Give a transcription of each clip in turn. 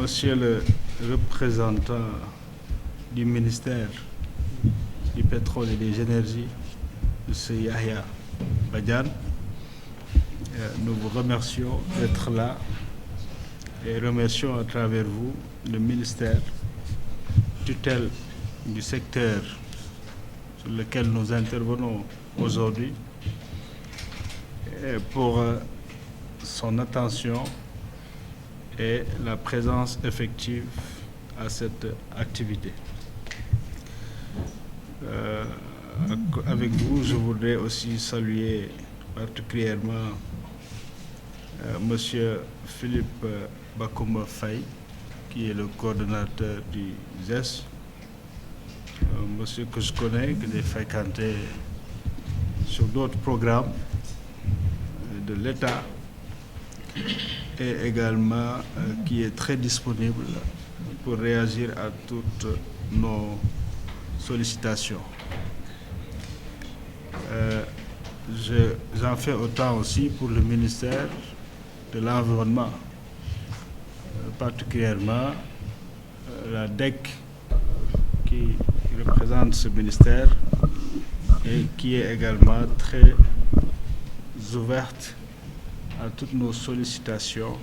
Monsieur le représentant du ministère du pétrole et des énergies, M. Yahya Badiane, nous vous remercions d'être là et remercions à travers vous le ministère tutelle du secteur sur lequel nous intervenons aujourd'hui pour son attention et la présence effective à cette activité. Avec vous, je voudrais aussi saluer particulièrement Monsieur Philippe Bakouma Faye, qui est le coordonnateur du ZES, monsieur que je connais, que j'ai fréquenté sur d'autres programmes de l'État, et également qui est très disponible pour réagir à toutes nos sollicitations. J'en fais autant aussi pour le ministère de l'Environnement, particulièrement la DEC qui représente ce ministère et qui est également très ouverte à toutes nos sollicitations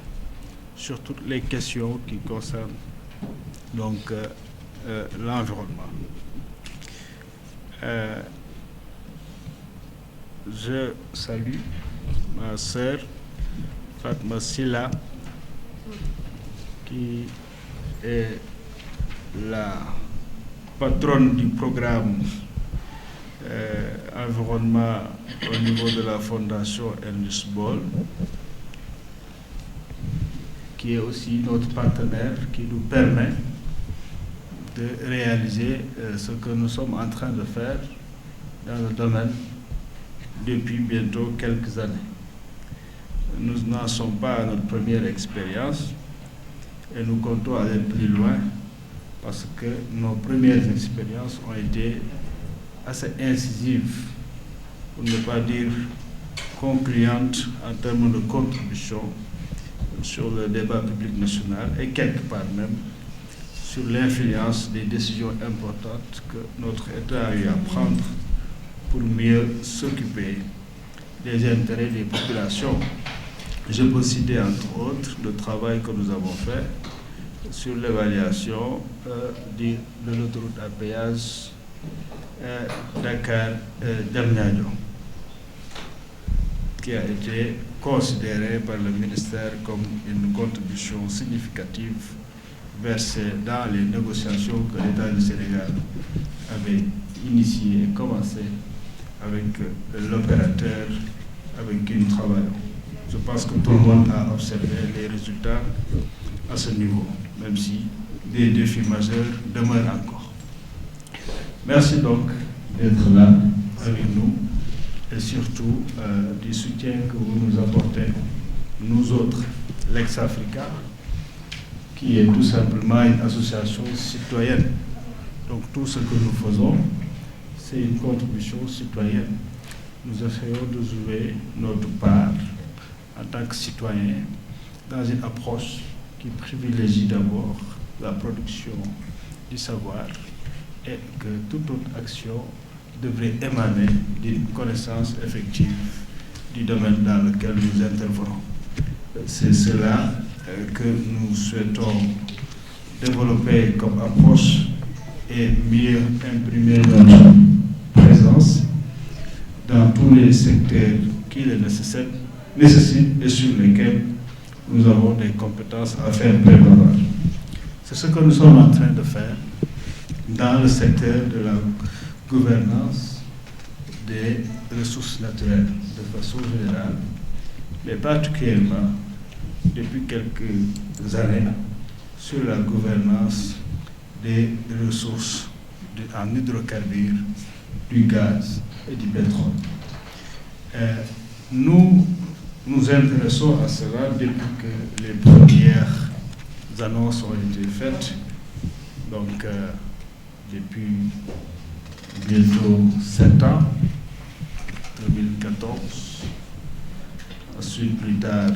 sur toutes les questions qui concernent donc l'environnement. Je salue ma sœur Fatma Silla, qui est la patronne du programme environnement au niveau de la fondation Ernest Boll, qui est aussi notre partenaire, qui nous permet de réaliser ce que nous sommes en train de faire dans le domaine depuis bientôt quelques années. Nous n'en sommes pas à notre première expérience et nous comptons aller plus loin parce que nos premières expériences ont été assez incisives, pour ne pas dire concluantes en termes de contribution sur le débat public national et quelque part même sur l'influence des décisions importantes que notre État a eu à prendre pour mieux s'occuper des intérêts des populations. Je peux citer entre autres le travail que nous avons fait sur l'évaluation de l'autoroute à péage Dakar-Diamniadio, qui a été considérée par le ministère comme une contribution significative versée dans les négociations que l'État du Sénégal avait initiées et commencées avec l'opérateur avec qui nous travaillons. Je pense que tout le monde a observé les résultats à ce niveau, même si des défis majeurs demeurent encore. Merci donc d'être là avec nous et surtout du soutien que vous nous apportez, nous autres, l'ex-Africa, qui est tout simplement une association citoyenne. Donc tout ce que nous faisons, c'est une contribution citoyenne. Nous essayons de jouer notre part en tant que citoyens dans une approche qui privilégie d'abord la production du savoir et que toute autre action devrait émaner d'une connaissance effective du domaine dans lequel nous intervenons. C'est cela que nous souhaitons développer comme approche et mieux imprimer notre présence dans tous les secteurs qui le nécessitent et sur lesquels nous avons des compétences à faire prévaloir. C'est ce que nous sommes en train de faire dans le secteur de la gouvernance des ressources naturelles de façon générale, mais particulièrement depuis quelques années sur la gouvernance des ressources en hydrocarbures, du gaz et du pétrole. Nous nous intéressons à cela depuis que les premières annonces ont été faites, donc depuis bientôt 7 ans, 2014, ensuite plus tard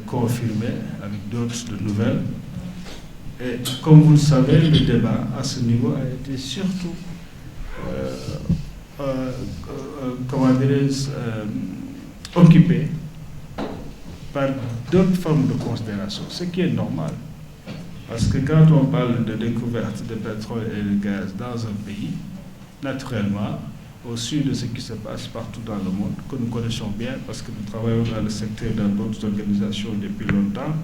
confirmé avec d'autres de nouvelles. Et comme vous le savez, le débat à ce niveau a été surtout, occupé par d'autres formes de considération, ce qui est normal. Parce que quand on parle de découverte de pétrole et de gaz dans un pays, naturellement, au sud de ce qui se passe partout dans le monde, que nous connaissons bien parce que nous travaillons dans le secteur dans d'autres organisations depuis longtemps,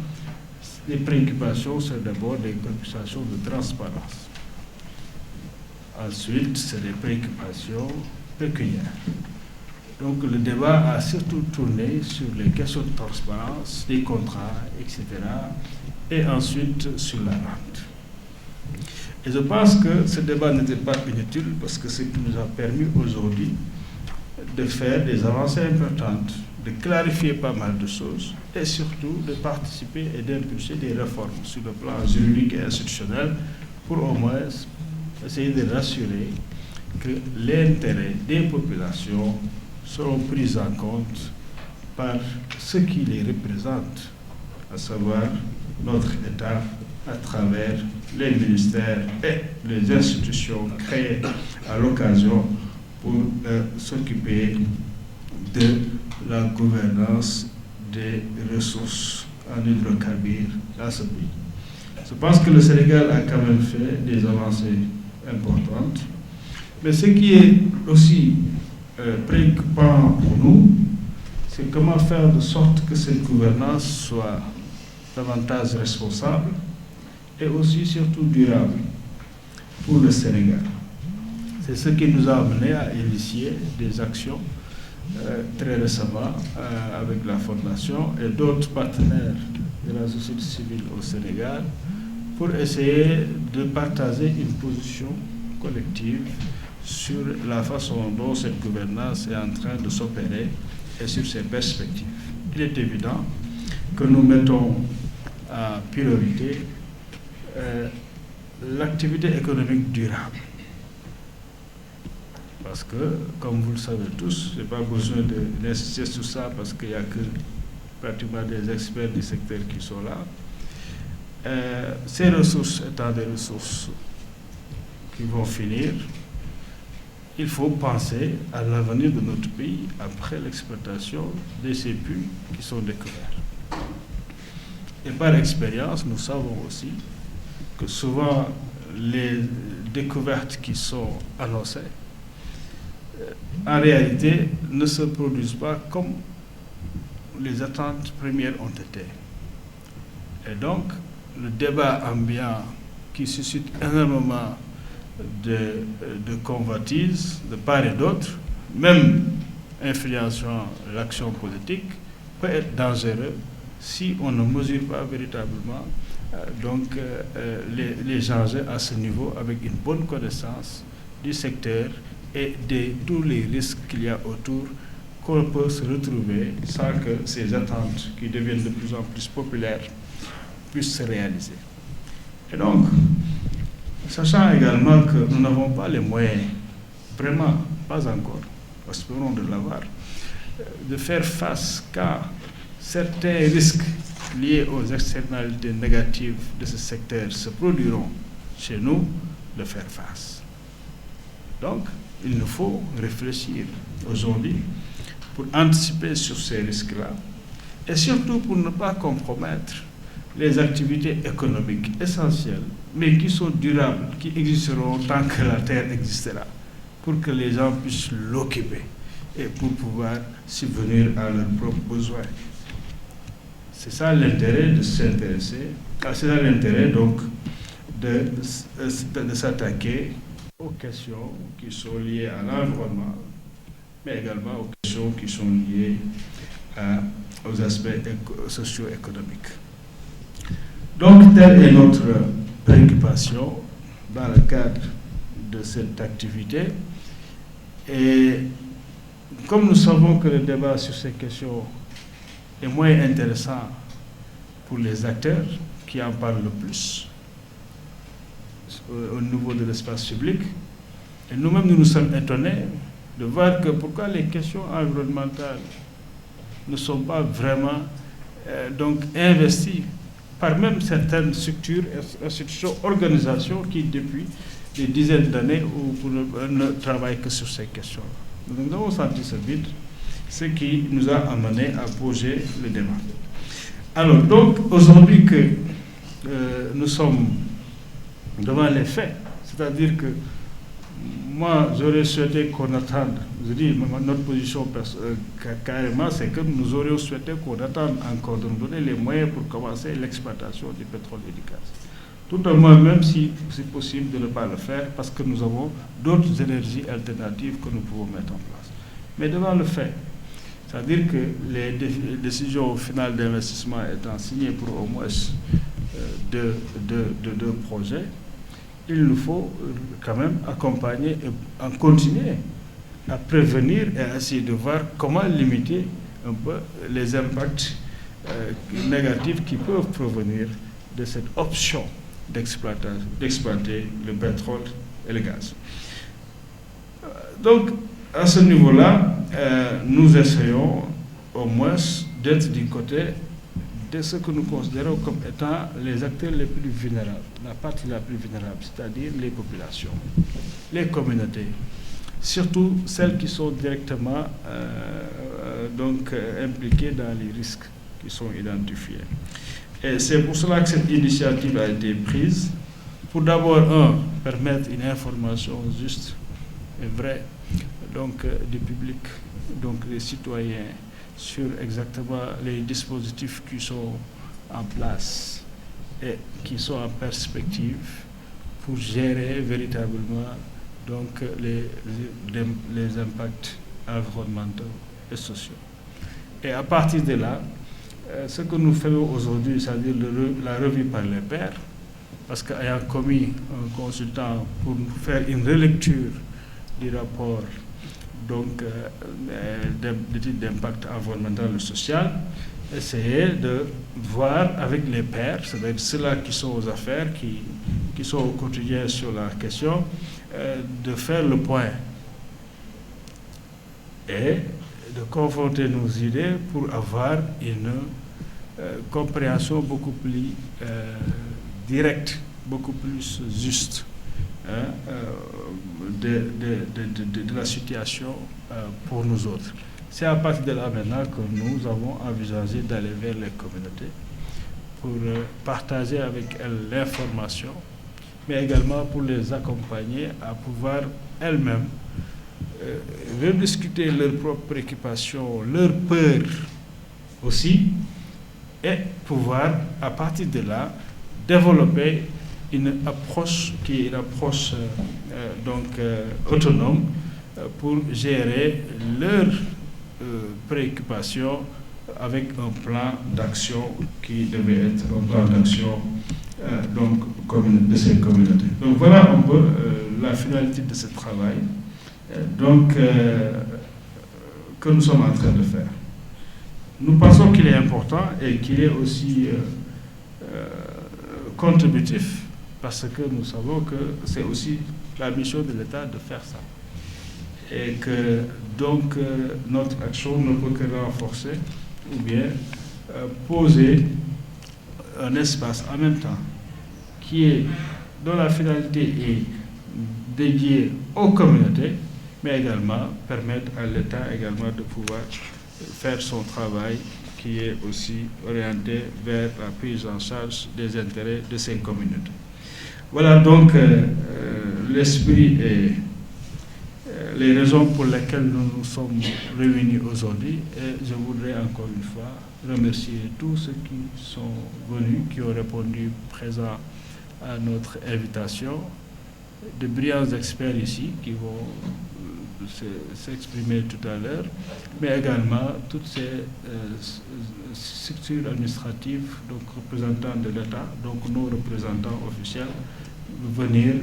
les préoccupations sont d'abord des préoccupations de transparence. Ensuite, c'est des préoccupations pécuniaires. Donc le débat a surtout tourné sur les questions de transparence, des contrats, etc. Et ensuite sur la rente. Et je pense que ce débat n'était pas inutile parce que ce qui nous a permis aujourd'hui de faire des avancées importantes, de clarifier pas mal de choses et surtout de participer et d'impulser des réformes sur le plan juridique et institutionnel pour au moins essayer de rassurer que l'intérêt des populations seront pris en compte par ceux qui les représentent, à savoir notre État à travers les ministères et les institutions créées à l'occasion pour s'occuper de la gouvernance des ressources en hydrocarbures dans ce pays. Je pense que le Sénégal a quand même fait des avancées importantes, mais ce qui est aussi préoccupant pour nous, c'est comment faire de sorte que cette gouvernance soit davantage responsable et aussi surtout durable pour le Sénégal. C'est ce qui nous a amené à initier des actions très récemment avec la Fondation et d'autres partenaires de la société civile au Sénégal pour essayer de partager une position collective sur la façon dont cette gouvernance est en train de s'opérer et sur ses perspectives. Il est évident que nous mettons en priorité l'activité économique durable. Parce que, comme vous le savez tous, je n'ai pas besoin d'insister sur ça parce qu'il n'y a que pratiquement des experts du secteur qui sont là. Ces ressources étant des ressources qui vont finir, il faut penser à l'avenir de notre pays après l'exploitation de ces puits qui sont découverts. Et par expérience, nous savons aussi que souvent les découvertes qui sont annoncées, en réalité, ne se produisent pas comme les attentes premières ont été. Et donc, le débat ambiant qui suscite énormément de convoitises de part et d'autre, même influençant l'action politique, peut être dangereux si on ne mesure pas véritablement les enjeux à ce niveau avec une bonne connaissance du secteur et de tous les risques qu'il y a autour, qu'on peut se retrouver sans que ces attentes qui deviennent de plus en plus populaires puissent se réaliser. Et donc, sachant également que nous n'avons pas les moyens, vraiment pas encore, espérons de l'avoir, de faire face qu'à certains risques liés aux externalités négatives de ce secteur se produiront chez nous, de faire face. Donc, il nous faut réfléchir aujourd'hui pour anticiper sur ces risques-là et surtout pour ne pas compromettre les activités économiques essentielles, mais qui sont durables, qui existeront tant que la terre existera, pour que les gens puissent l'occuper et pour pouvoir subvenir à leurs propres besoins. C'est ça l'intérêt de s'intéresser, c'est ça l'intérêt donc de s'attaquer aux questions qui sont liées à l'environnement, mais également aux questions qui sont liées aux aspects socio-économiques. Donc, telle est notre préoccupation dans le cadre de cette activité. Et comme nous savons que le débat sur ces questions est moins intéressant pour les acteurs qui en parlent le plus au niveau de l'espace public, et nous-mêmes nous sommes étonnés de voir que pourquoi les questions environnementales ne sont pas vraiment donc investi par même certaines structures, institutions, organisations qui depuis des dizaines d'années ne travaillent que sur ces questions. Nous avons senti ce vide, ce qui nous a amené à poser le débat. Alors donc aujourd'hui que nous sommes devant les faits, c'est-à-dire que moi j'aurais souhaité qu'on attende, je dis notre position carrément, c'est que nous aurions souhaité qu'on attende encore de nous donner les moyens pour commencer l'exploitation du pétrole et du gaz. Tout au moins, même si c'est possible de ne pas le faire, parce que nous avons d'autres énergies alternatives que nous pouvons mettre en place. Mais devant le fait, c'est-à-dire que les décisions finales d'investissement étant signées pour au moins deux projets, il nous faut quand même accompagner et continuer à prévenir et à essayer de voir comment limiter un peu les impacts négatifs qui peuvent provenir de cette option d'exploiter le pétrole et le gaz. Donc, à ce niveau-là, nous essayons au moins d'être du côté de ce que nous considérons comme étant les acteurs les plus vulnérables, la partie la plus vulnérable, c'est-à-dire les populations, les communautés, surtout celles qui sont directement impliquées dans les risques qui sont identifiés. Et c'est pour cela que cette initiative a été prise, pour d'abord, permettre une information juste et vraie du public, donc des citoyens, sur exactement les dispositifs qui sont en place et qui sont en perspective pour gérer véritablement les impacts environnementaux et sociaux. Et à partir de là, ce que nous faisons aujourd'hui, c'est-à-dire la revue par les pairs, parce qu'ayant commis un consultant pour faire une relecture du rapport d'études d'impact environnemental et social, essayer de voir avec les pairs, c'est-à-dire ceux-là qui sont aux affaires, qui sont au quotidien sur la question, de faire le point et de confronter nos idées pour avoir une compréhension beaucoup plus directe, beaucoup plus juste de la situation pour nous autres. C'est à partir de là maintenant que nous avons envisagé d'aller vers les communautés pour partager avec elles l'information, mais également pour les accompagner à pouvoir elles-mêmes rediscuter leurs propres préoccupations, leurs peurs aussi, et pouvoir à partir de là développer une approche qui est une approche autonome pour gérer leurs préoccupations avec un plan d'action qui devait être un plan d'action de ces communautés. Donc voilà un peu la finalité de ce travail que nous sommes en train de faire. Nous pensons qu'il est important et qu'il est aussi contributif, parce que nous savons que c'est aussi la mission de l'État de faire ça. Et que notre action ne peut que renforcer ou bien poser un espace en même temps dont la finalité est dédiée aux communautés, mais également permettre à l'État également de pouvoir faire son travail qui est aussi orienté vers la prise en charge des intérêts de ces communautés. Voilà donc l'esprit et les raisons pour lesquelles nous nous sommes réunis aujourd'hui, et je voudrais encore une fois remercier tous ceux qui sont venus, qui ont répondu présents à notre invitation, de brillants experts ici qui vont s'exprimer tout à l'heure, mais également toutes ces structures administratives, représentants de l'État, nos représentants officiels, venir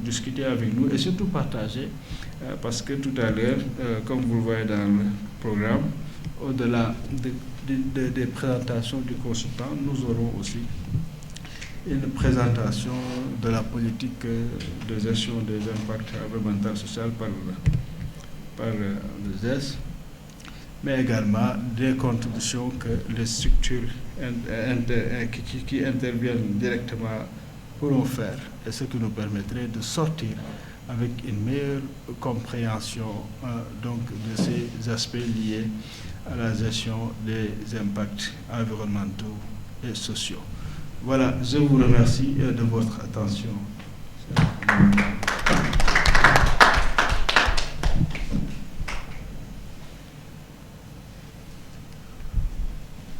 discuter avec nous et surtout partager, parce que tout à l'heure, comme vous le voyez dans le programme, au-delà des présentations du consultant, nous aurons aussi une présentation de la politique de gestion des impacts environnementaux et sociaux par le ZES, mais également des contributions que les structures qui interviennent directement pourront faire, et ce qui nous permettrait de sortir avec une meilleure compréhension donc de ces aspects liés à la gestion des impacts environnementaux et sociaux. Voilà, je vous remercie de votre attention.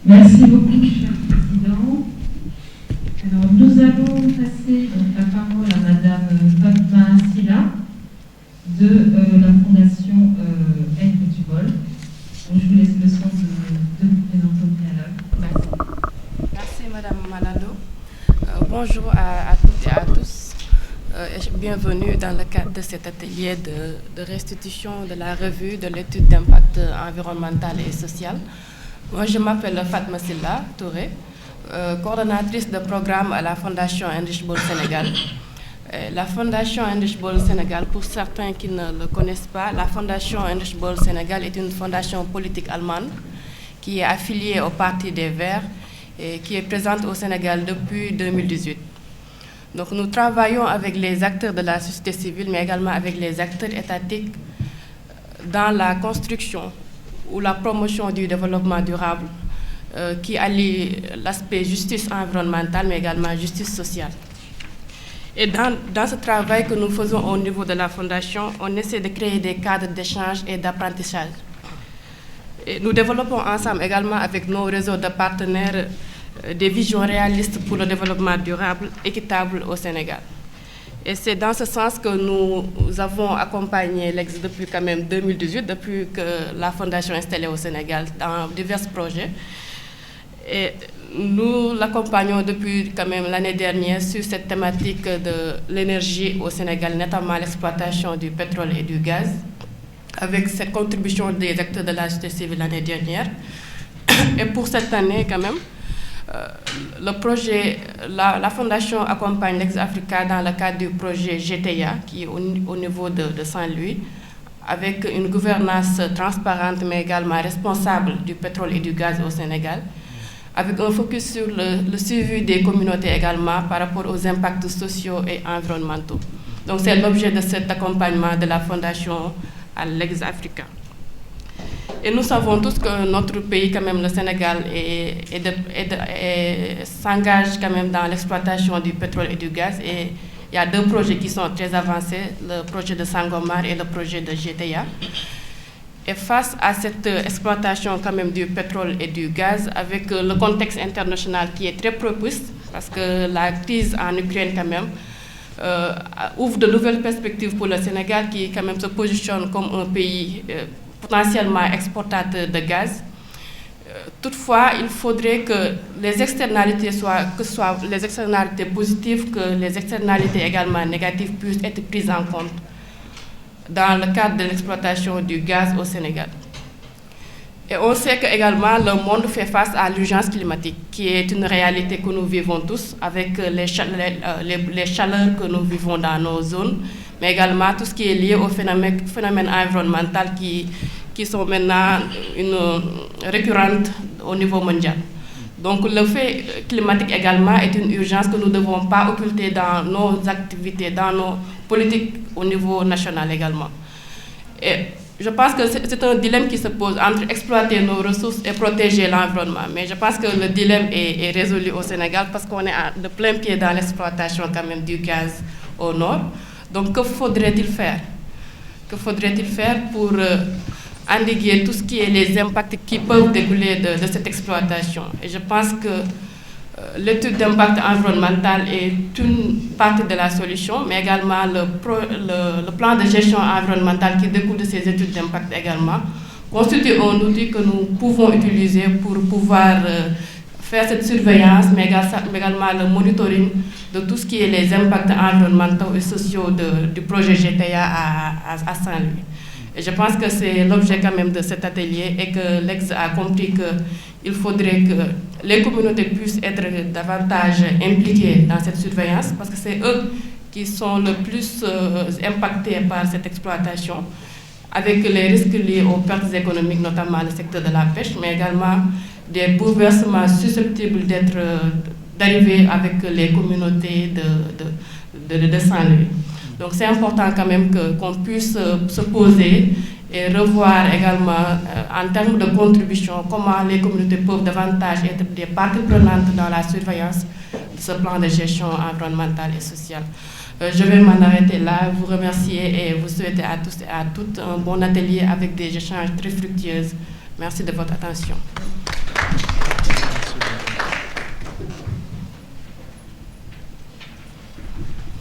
Merci beaucoup, cher Président. Alors, nous allons passer donc, la parole à Madame Fatma Silla de la Fondation Aide du Bol. Donc, je vous laisse le soin de vous présenter au préalable. Merci. Merci, Madame Malado. Bonjour à toutes et à tous. Et bienvenue dans le cadre de cet atelier de restitution de la revue de l'étude d'impact environnemental et social. Moi, je m'appelle Fatma Silla Touré, coordonnatrice de programme à la Fondation Heinrich Böll Sénégal. La Fondation Heinrich Böll Sénégal, pour certains qui ne le connaissent pas, la Fondation Heinrich Böll Sénégal est une fondation politique allemande qui est affiliée au Parti des Verts et qui est présente au Sénégal depuis 2018. Donc nous travaillons avec les acteurs de la société civile, mais également avec les acteurs étatiques dans la construction ou la promotion du développement durable qui allie l'aspect justice environnementale, mais également justice sociale. Et dans ce travail que nous faisons au niveau de la Fondation, on essaie de créer des cadres d'échange et d'apprentissage. Et nous développons ensemble également avec nos réseaux de partenaires des visions réalistes pour le développement durable, équitable au Sénégal. Et c'est dans ce sens que nous avons accompagné l'EX depuis quand même 2018, depuis que la Fondation est installée au Sénégal dans divers projets. Et nous l'accompagnons depuis quand même l'année dernière sur cette thématique de l'énergie au Sénégal, notamment l'exploitation du pétrole et du gaz, avec cette contribution des acteurs de la société civile l'année dernière. Et pour cette année quand même, le projet, la Fondation accompagne l'Ex-Africa dans le cadre du projet GTA, qui est au niveau de Saint-Louis, avec une gouvernance transparente mais également responsable du pétrole et du gaz au Sénégal, avec un focus sur le suivi des communautés également par rapport aux impacts sociaux et environnementaux. Donc c'est l'objet de cet accompagnement de la Fondation à l'Ex-Africa. Et nous savons tous que notre pays, quand même, le Sénégal, s'engage quand même dans l'exploitation du pétrole et du gaz. Et il y a deux projets qui sont très avancés, le projet de Sangomar et le projet de GTA. Et face à cette exploitation quand même du pétrole et du gaz, avec le contexte international qui est très propice, parce que la crise en Ukraine quand même ouvre de nouvelles perspectives pour le Sénégal, qui quand même se positionne comme un pays potentiellement exportateur de gaz. Toutefois, il faudrait que les externalités que ce soit les externalités positives, que les externalités également négatives puissent être prises en compte dans le cadre de l'exploitation du gaz au Sénégal. Et on sait que également le monde fait face à l'urgence climatique, qui est une réalité que nous vivons tous, avec les chaleurs que nous vivons dans nos zones, mais également tout ce qui est lié au phénomène environnemental qui sont maintenant récurrentes au niveau mondial. Donc le fait climatique également est une urgence que nous ne devons pas occulter dans nos activités, dans nos politiques au niveau national également. Et je pense que c'est un dilemme qui se pose entre exploiter nos ressources et protéger l'environnement. Mais je pense que le dilemme est résolu au Sénégal parce qu'on est de plein pied dans l'exploitation quand même du gaz au nord. Donc que faudrait-il faire? Que faudrait-il faire pour endiguer tout ce qui est les impacts qui peuvent découler de cette exploitation? Et je pense que l'étude d'impact environnemental est une partie de la solution, mais également le plan de gestion environnementale qui découle de ces études d'impact également constitue un outil que nous pouvons utiliser pour pouvoir faire cette surveillance, mais également le monitoring de tout ce qui est les impacts environnementaux et sociaux du projet GTA à Saint-Louis. Et je pense que c'est l'objet quand même de cet atelier et que l'EX a compris qu'il faudrait que les communautés puissent être davantage impliquées dans cette surveillance parce que c'est eux qui sont le plus impactés par cette exploitation, avec les risques liés aux pertes économiques, notamment le secteur de la pêche, mais également des bouleversements susceptibles d'arriver avec les communautés de Saint-Louis. Donc c'est important quand même qu'on puisse se poser et revoir également en termes de contribution comment les communautés peuvent davantage être des parties prenantes dans la surveillance de ce plan de gestion environnementale et sociale. Je vais m'en arrêter là, vous remercier et vous souhaiter à tous et à toutes un bon atelier avec des échanges très fructueux. Merci de votre attention.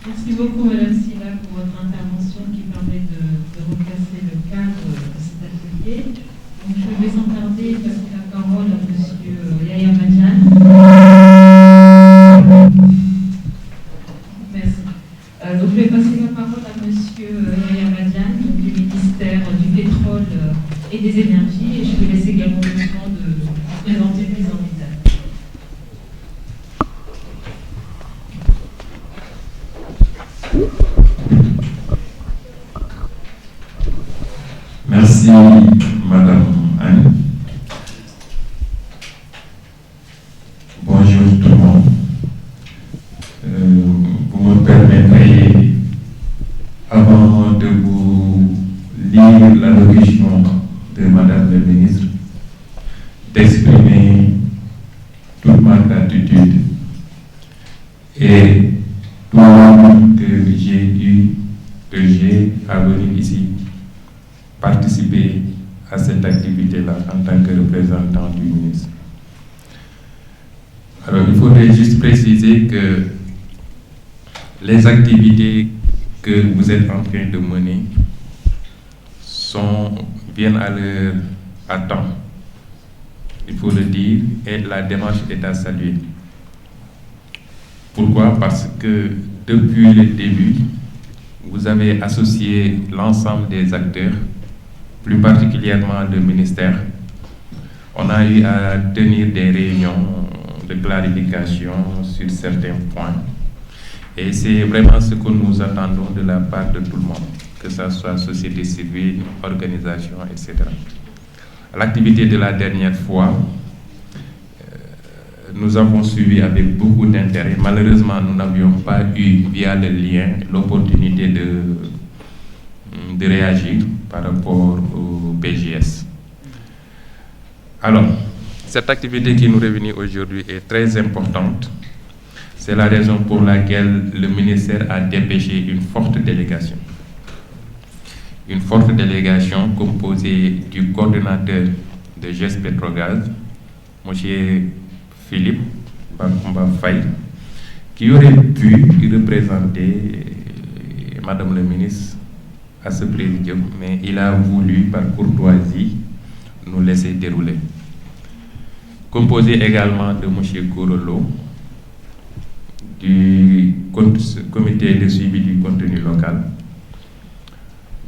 Merci beaucoup, Madame Sylla, pour votre intervention qui permet de replacer le cadre de cet atelier. Donc, je vais sans tarder passer la parole à M. Yahya Madjan. Merci. Donc, je vais passer la parole à M. Yahya Madjan, du ministère du Pétrole et des Énergies, et je vais laisser également le temps de présenter le mise en état. Merci, Madame Anne. Bonjour tout le monde. Vous me permettrez, avant de vous lire l'allocution de Madame le ministre, d'exprimer toute ma gratitude et tout l'honneur que j'ai à venir ici participer à cette activité-là en tant que représentant du ministre. Alors, il faudrait juste préciser que les activités que vous êtes en train de mener viennent à temps, il faut le dire, et la démarche est à saluer. Pourquoi? Parce que depuis le début, vous avez associé l'ensemble des acteurs, plus particulièrement le ministère. On a eu à tenir des réunions de clarification sur certains points. Et c'est vraiment ce que nous attendons de la part de tout le monde, que ce soit société civile, organisation, etc. L'activité de la dernière fois, nous avons suivi avec beaucoup d'intérêt. Malheureusement, nous n'avions pas eu, via le lien, l'opportunité de réagir par rapport au BGS. Alors, cette activité qui nous réunit aujourd'hui est très importante. C'est la raison pour laquelle le ministère a dépêché une forte délégation. Une forte délégation composée du coordonnateur de GES Petrogaz, M. Philippe Bakumba Faye, qui aurait pu représenter Madame le ministre à ce présidium, mais il a voulu, par courtoisie, nous laisser dérouler. Composé également de M. Korolo, du comité de suivi du contenu local,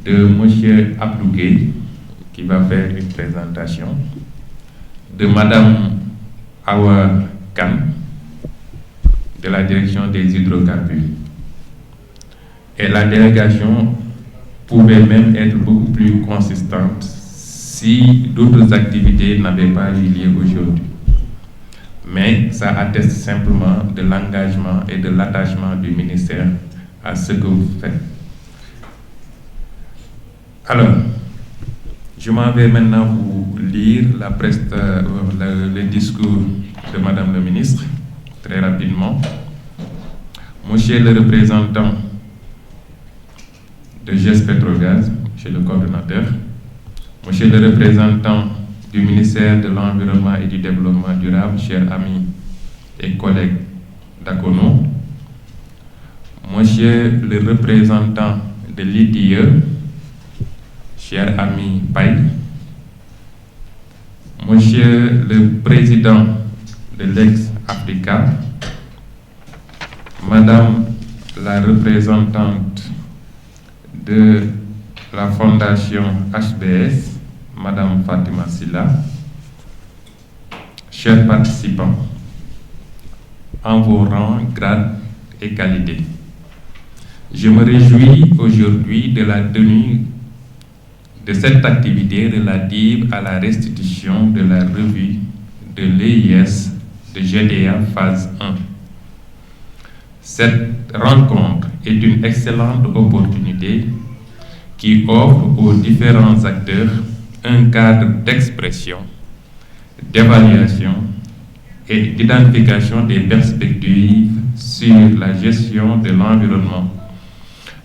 de M. Abdougué, qui va faire une présentation, de Madame Awa Khan, de la direction des hydrocarbures. Et la délégation pouvait même être beaucoup plus consistante si d'autres activités n'avaient pas eu lieu aujourd'hui. Mais ça atteste simplement de l'engagement et de l'attachement du ministère à ce que vous faites. Alors, je m'en vais maintenant vous lire le discours de Madame le ministre, très rapidement. Monsieur le représentant de GES Petrogaz, monsieur le coordonnateur, monsieur le représentant du ministère de l'Environnement et du Développement durable, chers amis et collègues d'Acono, monsieur le représentant de l'ITIE, cher ami Paye, monsieur le président de l'ex-Africa, madame la représentante de la fondation HBS, madame Fatima Sylla, chers participants, en vos rangs, grades et qualités. Je me réjouis aujourd'hui de la tenue de cette activité relative à la restitution de la revue de l'EIS de GDA phase 1. Cette rencontre est une excellente opportunité qui offre aux différents acteurs un cadre d'expression, d'évaluation et d'identification des perspectives sur la gestion de l'environnement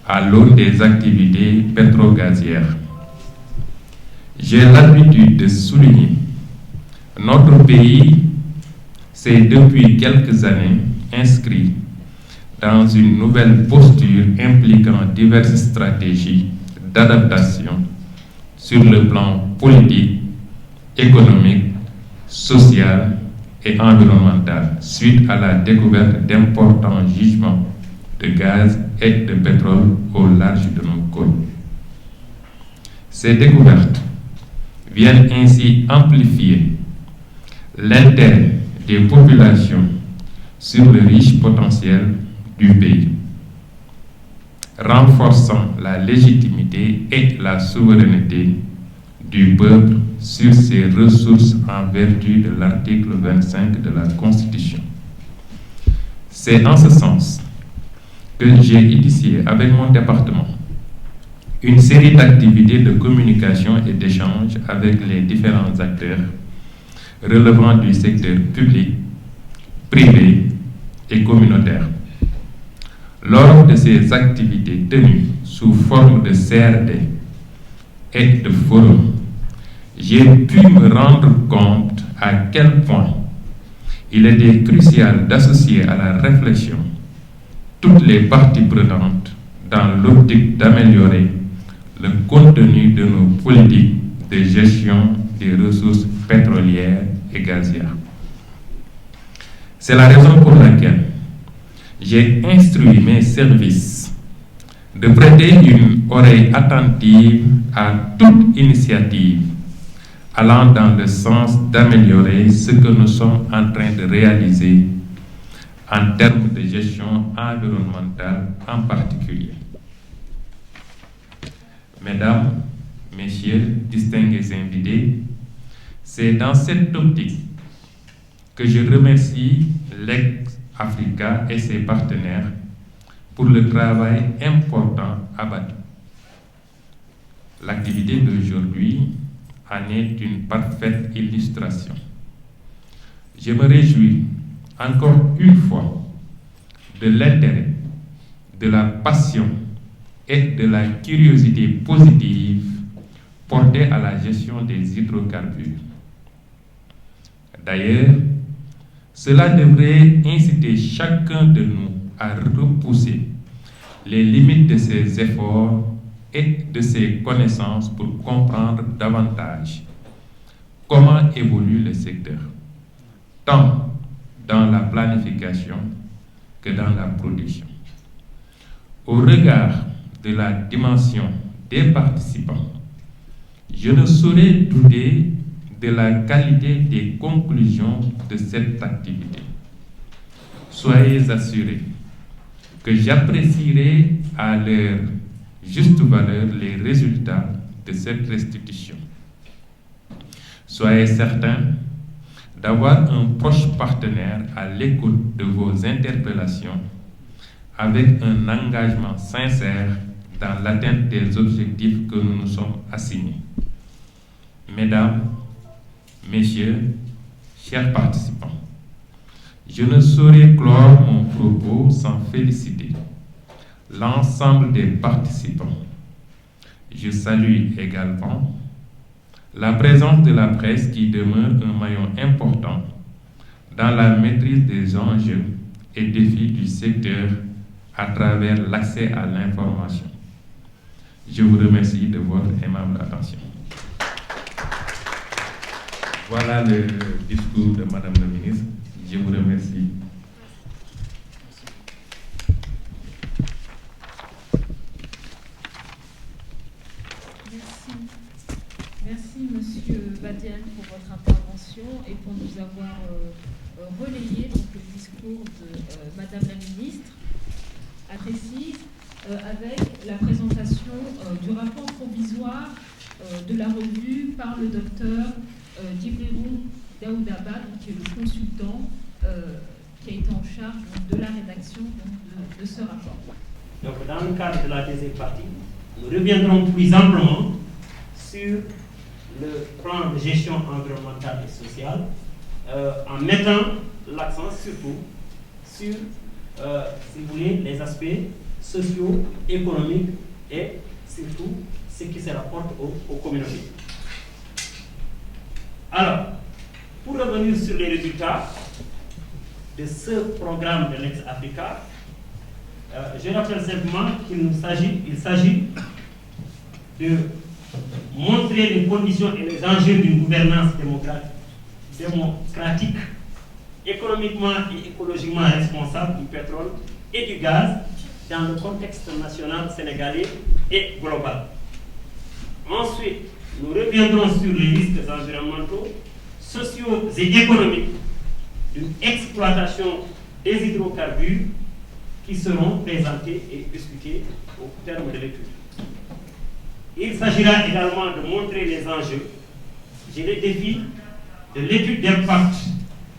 à l'aune des activités pétro-gazières. J'ai l'habitude de souligner, notre pays s'est depuis quelques années inscrit dans une nouvelle posture impliquant diverses stratégies d'adaptation sur le plan politique, économique, social et environnemental suite à la découverte d'importants gisements de gaz et de pétrole au large de nos côtes. Ces découvertes viennent ainsi amplifier l'intérêt des populations sur le riche potentiel du pays, renforçant la légitimité et la souveraineté du peuple sur ses ressources en vertu de l'article 25 de la Constitution. C'est en ce sens que j'ai initié avec mon département une série d'activités de communication et d'échange avec les différents acteurs relevant du secteur public, privé et communautaire. Lors de ces activités tenues sous forme de CRD et de forums, j'ai pu me rendre compte à quel point il était crucial d'associer à la réflexion toutes les parties prenantes dans l'optique d'améliorer le contenu de nos politiques de gestion des ressources pétrolières et gazières. C'est la raison pour laquelle j'ai instruit mes services de prêter une oreille attentive à toute initiative allant dans le sens d'améliorer ce que nous sommes en train de réaliser en termes de gestion environnementale en particulier. Mesdames, Messieurs, distingués invités, c'est dans cette optique que je remercie l'Ex-Africa et ses partenaires pour le travail important abattu. L'activité d'aujourd'hui en est une parfaite illustration. Je me réjouis encore une fois de l'intérêt, de la passion et de la curiosité positive portée à la gestion des hydrocarbures. D'ailleurs, cela devrait inciter chacun de nous à repousser les limites de ses efforts et de ses connaissances pour comprendre davantage comment évolue le secteur, tant dans la planification que dans la production. Au regard de la dimension des participants, je ne saurais douter de la qualité des conclusions de cette activité. Soyez assurés que j'apprécierai à leur juste valeur les résultats de cette restitution. Soyez certains d'avoir un proche partenaire à l'écoute de vos interpellations avec un engagement sincère dans l'atteinte des objectifs que nous nous sommes assignés. Mesdames, Messieurs, chers participants, je ne saurais clore mon propos sans féliciter l'ensemble des participants. Je salue également la présence de la presse qui demeure un maillon important dans la maîtrise des enjeux et défis du secteur à travers l'accès à l'information. Je vous remercie de votre aimable attention. Voilà le discours de Madame la Ministre. Je vous remercie. Merci Monsieur Badiane pour votre intervention et pour nous avoir relayé donc, le discours de Madame la Ministre à Tessis avec la présentation du rapport provisoire de la revue par le docteur Djibril Daoudaba, qui est le consultant qui a été en charge de la rédaction de ce rapport. Donc, dans le cadre de la deuxième partie, nous reviendrons plus amplement sur le plan de gestion environnementale et sociale, en mettant l'accent surtout sur, si vous voulez, les aspects sociaux, économiques et surtout ce qui se rapporte aux communautés. Alors, pour revenir sur les résultats de ce programme de l'ex-Africa, je rappelle simplement qu'il s'agit de montrer les conditions et les enjeux d'une gouvernance démocratique, économiquement et écologiquement responsable du pétrole et du gaz dans le contexte national sénégalais et global. Ensuite, nous reviendrons sur les risques environnementaux, sociaux et économiques d'une exploitation des hydrocarbures qui seront présentés et discutés au terme de l'étude. Il s'agira également de montrer les enjeux et les défis de l'étude d'impact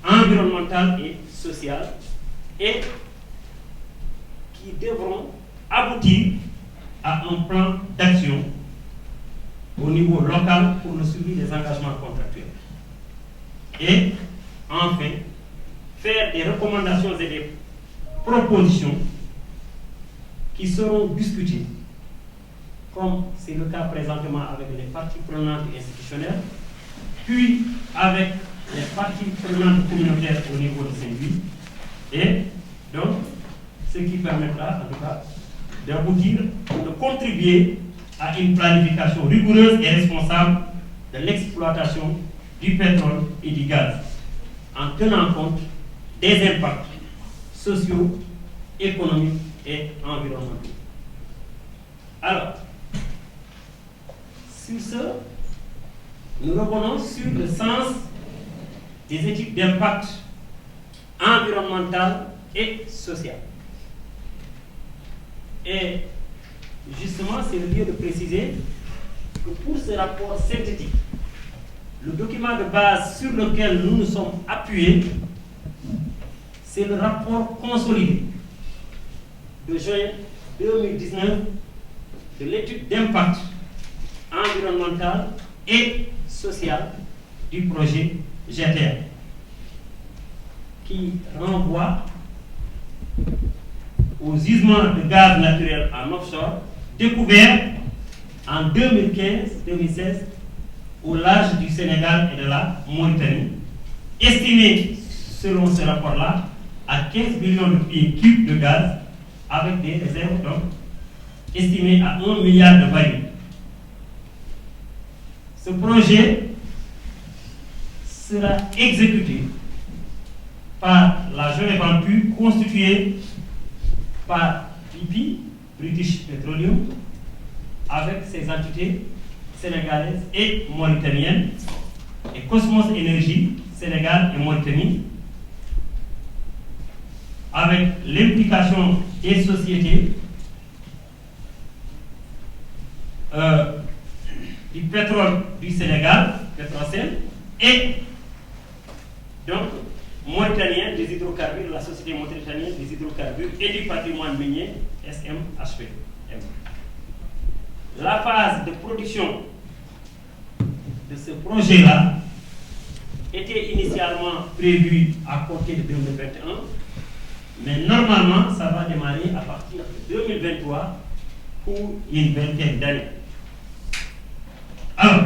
environnemental et social et qui devront aboutir à un plan d'action au niveau local pour le suivi des engagements contractuels. Et enfin, faire des recommandations et des propositions qui seront discutées, comme c'est le cas présentement avec les parties prenantes institutionnelles, puis avec les parties prenantes communautaires au niveau de Saint-Louis, et donc ce qui permettra en tout cas d'aboutir, de contribuer à une planification rigoureuse et responsable de l'exploitation du pétrole et du gaz, en tenant compte des impacts sociaux, économiques et environnementaux. Alors, sur ce, nous revenons sur le sens des études d'impact environnemental et social. Et justement, c'est le lieu de préciser que pour ce rapport synthétique, le document de base sur lequel nous nous sommes appuyés, c'est le rapport consolidé de juin 2019 de l'étude d'impact environnemental et social du projet GTA, qui renvoie aux gisements de gaz naturel en offshore découverts en 2015-2016 au large du Sénégal et de la Mauritanie, estimés selon ce rapport-là à 15 millions de pieds cubes de gaz avec des réserves donc estimées à 1 milliard de barils. Ce projet sera exécuté par la joint venture constituée par BP, British Petroleum, avec ses entités sénégalaises et mauritaniennes, et Cosmos Energy, Sénégal et Mauritanie, avec l'implication des sociétés du pétrole du Sénégal, Petrocel, et donc mauritanien des hydrocarbures, la société mauritanienne des hydrocarbures et du patrimoine minier, SMHP. La phase de production de ce projet-là était initialement prévue à compter de 2021, mais normalement, ça va démarrer à partir de 2023 pour une vingtaine d'années. Alors,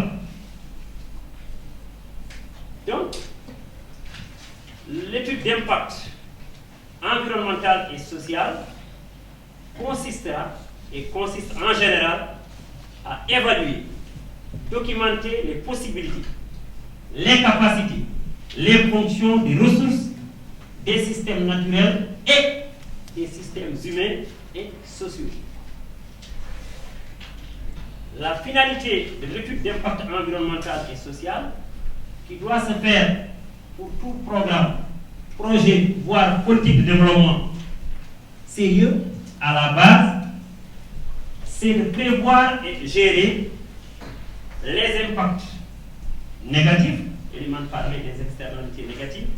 donc, l'étude d'impact environnemental et social consiste en général à évaluer, documenter les possibilités, les capacités, les fonctions des ressources des systèmes naturels et des systèmes humains et sociaux. La finalité de l'étude d'impact environnemental et social, qui doit se faire pour tout programme, projet, voire politique de développement sérieux, à la base, c'est de prévoir et gérer les impacts négatifs, il m'a parlé des externalités négatives,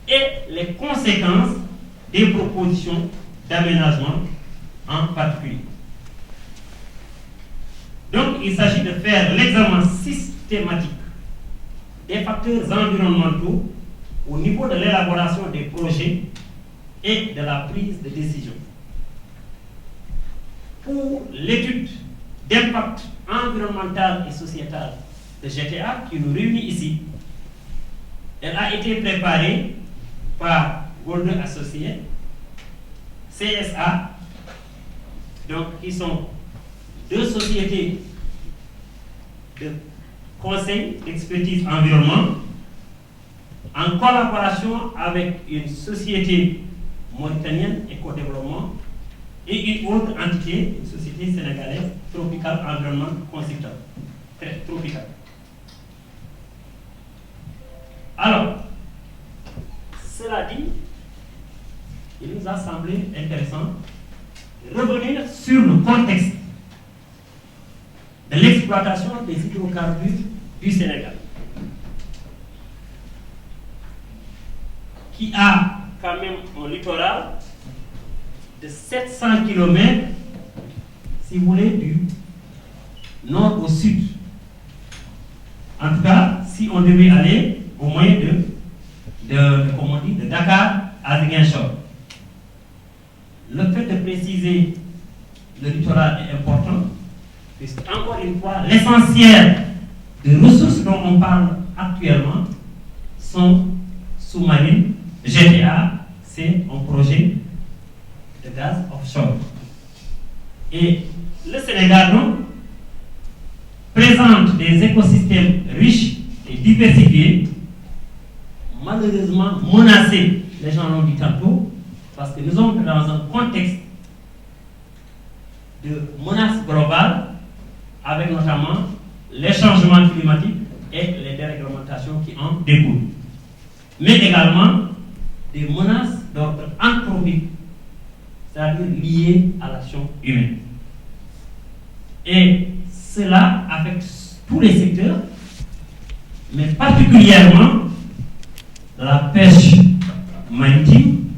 et les conséquences des propositions d'aménagement en particulier. Donc, il s'agit de faire l'examen systématique des facteurs environnementaux au niveau de l'élaboration des projets et de la prise de décision. Pour l'étude d'impact environnemental et sociétal de GTA qui nous réunit ici, elle a été préparée par Golden Associés, CSA, donc qui sont deux sociétés de conseil d'expertise environnement, en collaboration avec une société mauritanienne éco-développement et une autre entité, une société sénégalaise, Tropical Environment Consultant. Tropical. Alors, cela dit, il nous a semblé intéressant de revenir sur le contexte de l'exploitation des hydrocarbures du Sénégal, qui a quand même un littoral de 700 km, si vous voulez, du nord au sud. En tout cas, si on devait aller au moyen de Dakar à Ziguinchor. Le fait de préciser le littoral est important, puisque, encore une fois, l'essentiel des ressources dont on parle actuellement sont sous-marines. GTA, c'est un projet de gaz offshore. Et le Sénégal, donc, présente des écosystèmes riches et diversifiés, malheureusement menacés, les gens l'ont dit tantôt, parce que nous sommes dans un contexte de menace globale, avec notamment les changements climatiques et les déréglementations qui en découlent, mais également des menaces d'ordre anthropique, c'est-à-dire liées à l'action humaine. Et cela affecte tous les secteurs, mais particulièrement la pêche maritime,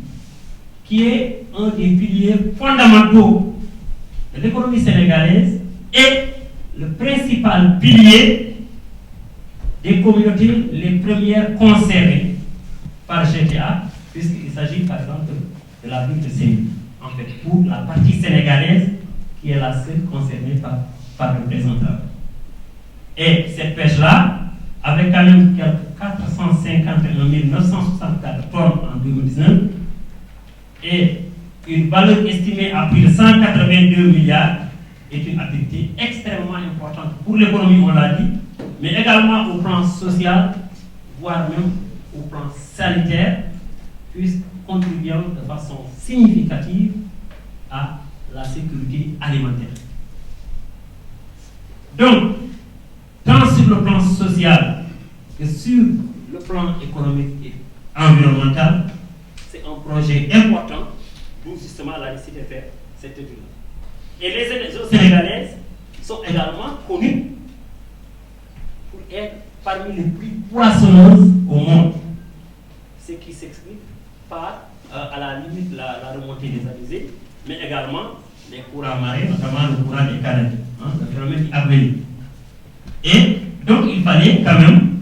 qui est un des piliers fondamentaux de l'économie sénégalaise et le principal pilier des communautés les premières concernées par GTA, puisqu'il s'agit par exemple de la ville de Séni, en fait, pour la partie sénégalaise qui est la seule concernée par le présentateur. Et cette pêche-là, avec quand même quelques 451 964 tonnes en 2019 et une valeur estimée à plus de 182 milliards, est une activité extrêmement importante pour l'économie, on l'a dit, mais également au plan social, voire même au plan sanitaire, puisque contribuant de façon significative à la sécurité alimentaire. Donc, tant sur le plan social que sur le plan économique et environnemental, c'est un projet important, d'où justement la nécessité de faire cette étude-là. Et les eaux sénégalaises sont également connues pour être parmi les plus poissonneuses au monde, ce qui s'explique par, à la limite, la remontée des alizés, mais également les courants marins, notamment le courant des Caraïbes, le phénomène Abeli. Et donc, il fallait quand même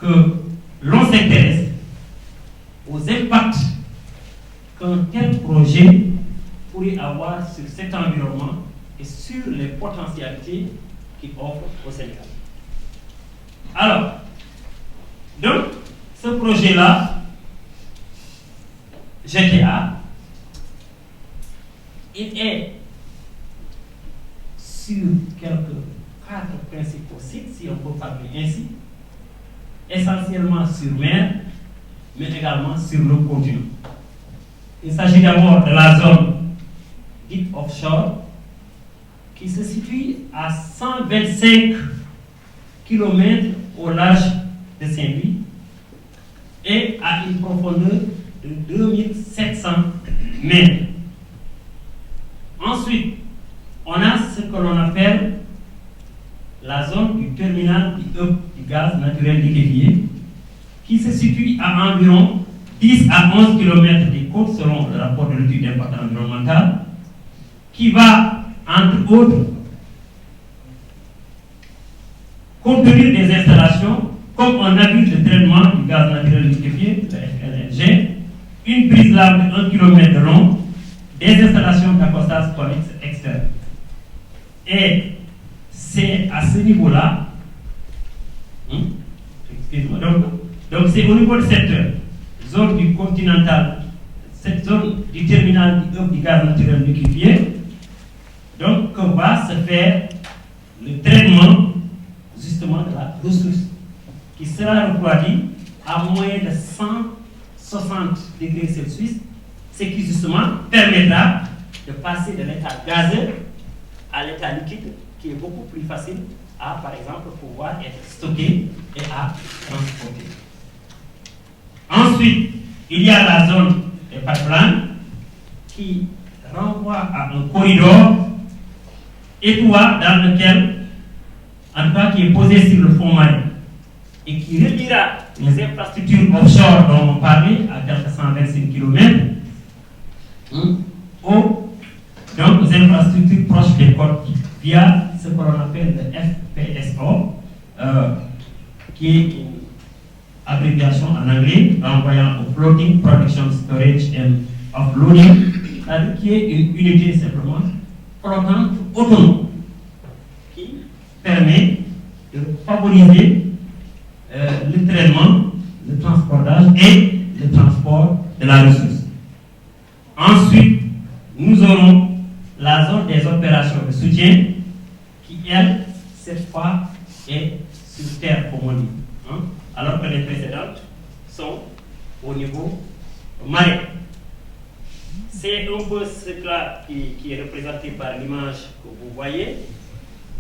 que l'on s'intéresse aux impacts qu'un tel projet pourrait avoir sur cet environnement et sur les potentialités qu'il offre au Sénégal. Alors, donc, ce projet-là, GTA, il est sur quelques 4 principaux sites, si on peut parler ainsi, essentiellement sur mer, mais également sur le continent. Il s'agit d'abord de la zone dite offshore, qui se situe à 125 km au large de Saint-Louis et à une profondeur de 2700 mètres. Ensuite, on a ce que l'on appelle la zone du terminal qui se situe à environ 10 à 11 km des côtes selon le rapport de l'étude d'impact environnemental, qui va, entre autres, contenir des installations comme un abus de traitement du gaz naturel liquéfié, le FLNG, une prise lave de 1 km de long, des installations d'accostage externe. Et c'est à ce niveau-là, excusez-moi, donc c'est au niveau de cette zone du continental, cette zone du terminal du gaz naturel liquéfié, donc que va se faire le traitement justement de la ressource, qui sera refroidie à moins de 160 degrés Celsius, ce qui justement permettra de passer de l'état gazeux à l'état liquide, qui est beaucoup plus facile à, par exemple, pouvoir être stocké et à transporter. Ensuite, il y a la zone des pipelines qui renvoie à un corridor étroit dans lequel, en tout cas, qui est posé sur le fond marin et qui reliera les infrastructures offshore dont on parlait à quelques 125 km aux infrastructures proches des côtes via ce qu'on appelle le FPSO, qui est une abréviation en anglais renvoyant au Floating Production Storage and Offloading, qui est une unité simplement flottante autonome qui permet de favoriser le traitement, le transportage et le transport de la ressource. Ensuite, nous aurons la zone des opérations de soutien qui, elle, cette fois, est sur terre, comme on dit, alors que les précédentes sont au niveau marin. C'est un peu ce-là qui est représenté par l'image que vous voyez,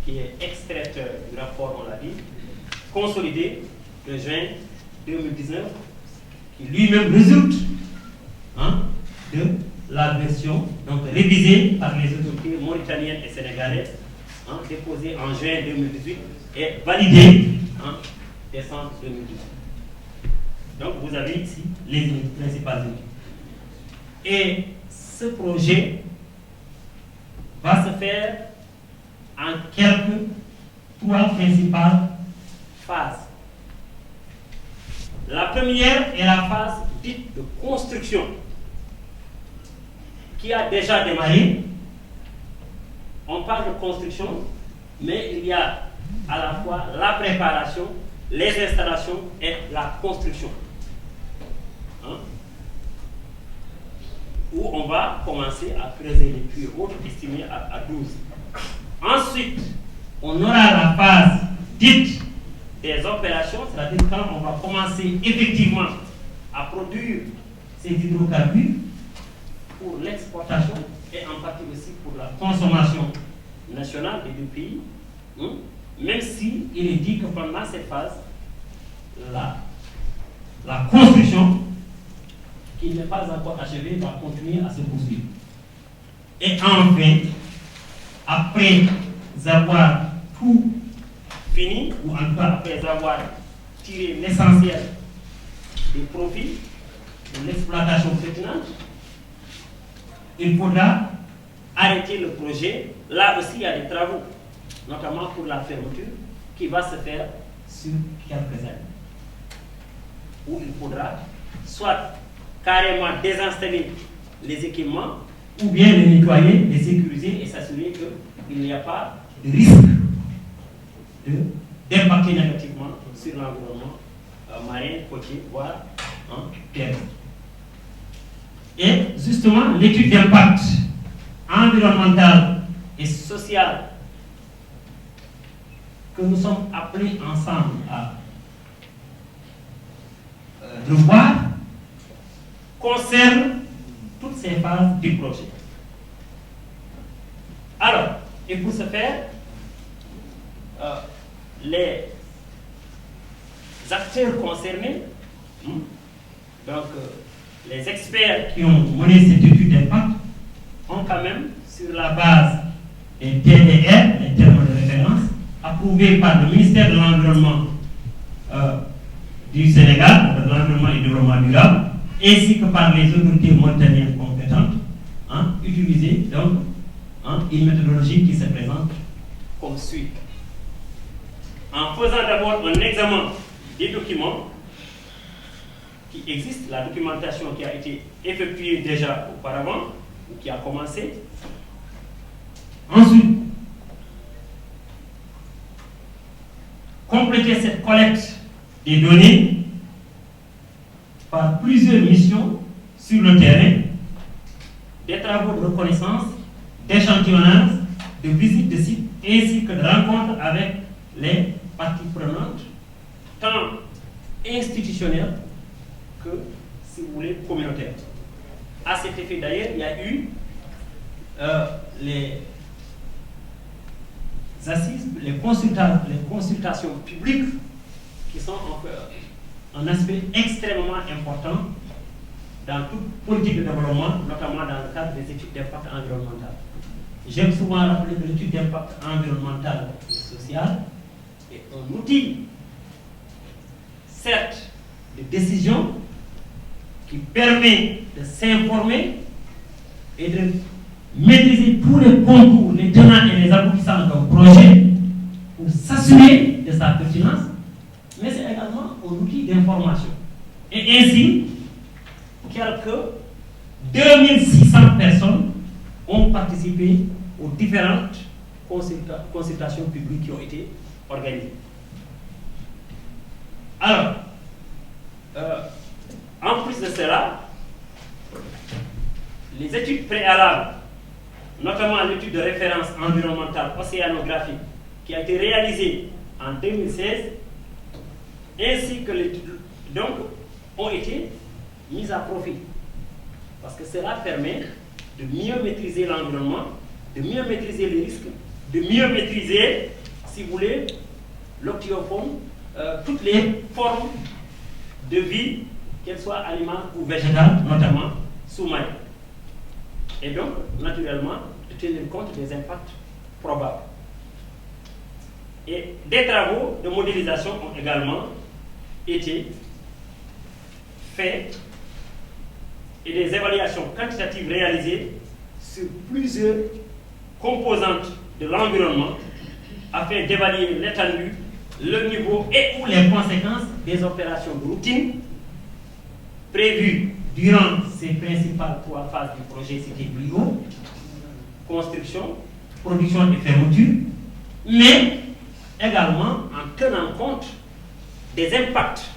qui est extraite du rapport, on l'a dit, consolidé de juin 2019, qui lui-même résulte de la version donc révisée par les autorités mauritaniennes et sénégalaises, déposée en juin 2018 et validée en décembre 2018. Donc vous avez ici les principales unités. Et ce projet va se faire en trois principales phases. La première est la phase dite de construction, qui a déjà démarré. On parle de construction, mais il y a à la fois la préparation, les installations et la construction. Où on va commencer à creuser les puits hautes estimés à 12. Ensuite, on aura la phase dite des opérations, c'est-à-dire quand on va commencer effectivement à produire ces hydrocarbures pour l'exportation et en partie aussi pour la consommation nationale des deux pays, même si il est dit que pendant cette phase, la construction, qui n'est pas encore achevée, va continuer à se poursuivre. Et enfin, après avoir tout fini, ou en tout cas après avoir tiré l'essentiel des profits de l'exploitation pertinente, il faudra arrêter le projet. Là aussi, il y a des travaux, notamment pour la fermeture, qui va se faire sur quelques années. Où il faudra soit carrément désinstaller les équipements, ou bien les nettoyer, les sécuriser et s'assurer qu'il n'y a pas de risque d'impacter négativement sur l'environnement marin, côtier, voire terrestre. Et justement, l'étude d'impact environnemental et social que nous sommes appelés ensemble à revoir concerne toutes ces phases du projet. Alors, et pour ce faire, les acteurs concernés, donc les experts qui ont mené cette étude d'impact, ont quand même, sur la base des TDR, les termes de référence, approuvés par le ministère de l'Environnement du Sénégal, de l'environnement et du développement durable, ainsi que par les autorités mauritaniennes compétentes, utiliser donc une méthodologie qui se présente comme suit. En faisant d'abord un examen des documents qui existent, la documentation qui a été effectuée déjà auparavant, ou qui a commencé. Ensuite, compléter cette collecte des données par plusieurs missions sur le terrain, des travaux de reconnaissance, d'échantillonnage, de visites de sites, ainsi que de rencontres avec les parties prenantes, tant institutionnelles que, si vous voulez, communautaires. À cet effet d'ailleurs, il y a eu les assises, les consultations publiques qui sont un aspect extrêmement important dans toute politique de développement, notamment dans le cadre des études d'impact environnemental. J'aime souvent rappeler que l'étude d'impact environnemental et social est un outil, certes, de décision qui permet de s'informer et de maîtriser tous les contours, les tenants et les aboutissants d'un projet pour s'assurer de sa pertinence, mais c'est également un outil d'information. Et ainsi, quelques 2600 personnes ont participé aux différentes consultations publiques qui ont été organisées. Alors, en plus de cela, les études préalables, notamment l'étude de référence environnementale océanographique qui a été réalisée en 2016, ainsi que l'étude, donc, ont été mises à profit. Parce que cela permet de mieux maîtriser l'environnement, de mieux maîtriser les risques, de mieux maîtriser, si vous voulez, l'octiofaune, toutes les formes de vie, qu'elles soient animales ou végétales, notamment sous-marines. Et donc, naturellement, de tenir compte des impacts probables. Et des travaux de modélisation ont également été faits et des évaluations quantitatives réalisées sur plusieurs composantes de l'environnement afin d'évaluer l'étendue, le niveau et ou les conséquences des opérations de routine prévues durant ces principales 3 phases du projet cité plus haut: construction, production et fermeture, mais également en tenant compte des impacts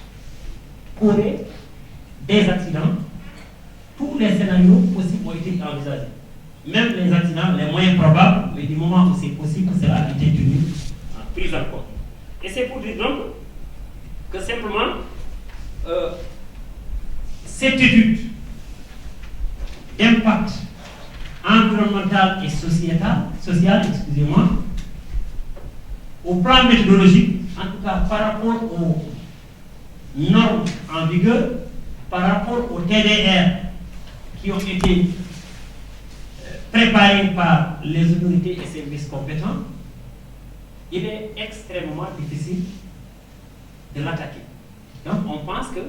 qu'auraient des accidents. Tous les scénarios possibles ont été envisagés. Même les accidents les moins probables, mais du moment où c'est possible, cela a été tenu en prise en compte. Et c'est pour dire donc que simplement, cette étude d'impact environnemental et social, excusez-moi, au plan méthodologique, en tout cas par rapport aux normes en vigueur, par rapport aux TDR qui ont été préparés par les autorités et services compétents, il est extrêmement difficile de l'attaquer. Donc on pense que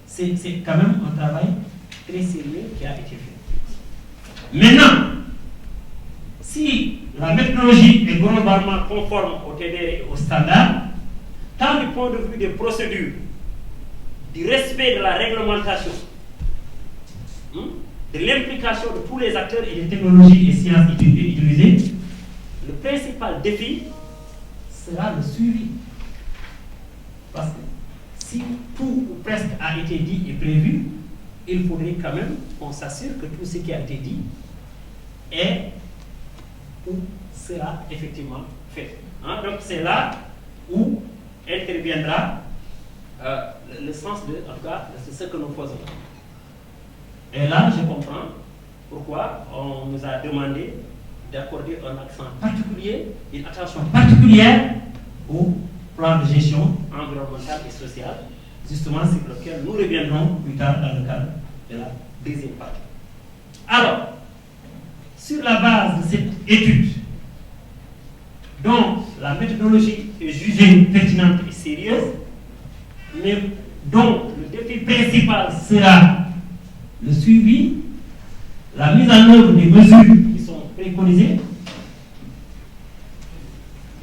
c'est quand même un travail très sérieux qui a été fait. Maintenant, si la méthodologie est globalement conforme au TDR et au standard, tant du point de vue des procédures, du respect de la réglementation, de l'implication de tous les acteurs et des technologies et sciences utilisées, le principal défi sera le suivi. Parce que si tout ou presque a été dit et prévu, il faudrait quand même qu'on s'assure que tout ce qui a été dit est ou sera effectivement fait. Donc c'est là où interviendra le sens de, en tout cas, de ce que nous faisons. Et là, je comprends pourquoi on nous a demandé d'accorder un accent particulier, une attention particulière au plan de gestion environnementale et sociale, justement sur lequel nous reviendrons plus tard dans le cadre de la deuxième partie. Alors, sur la base de cette étude, dont la méthodologie est jugée pertinente et sérieuse, mais dont le défi principal sera le suivi, la mise en œuvre des mesures qui sont préconisées,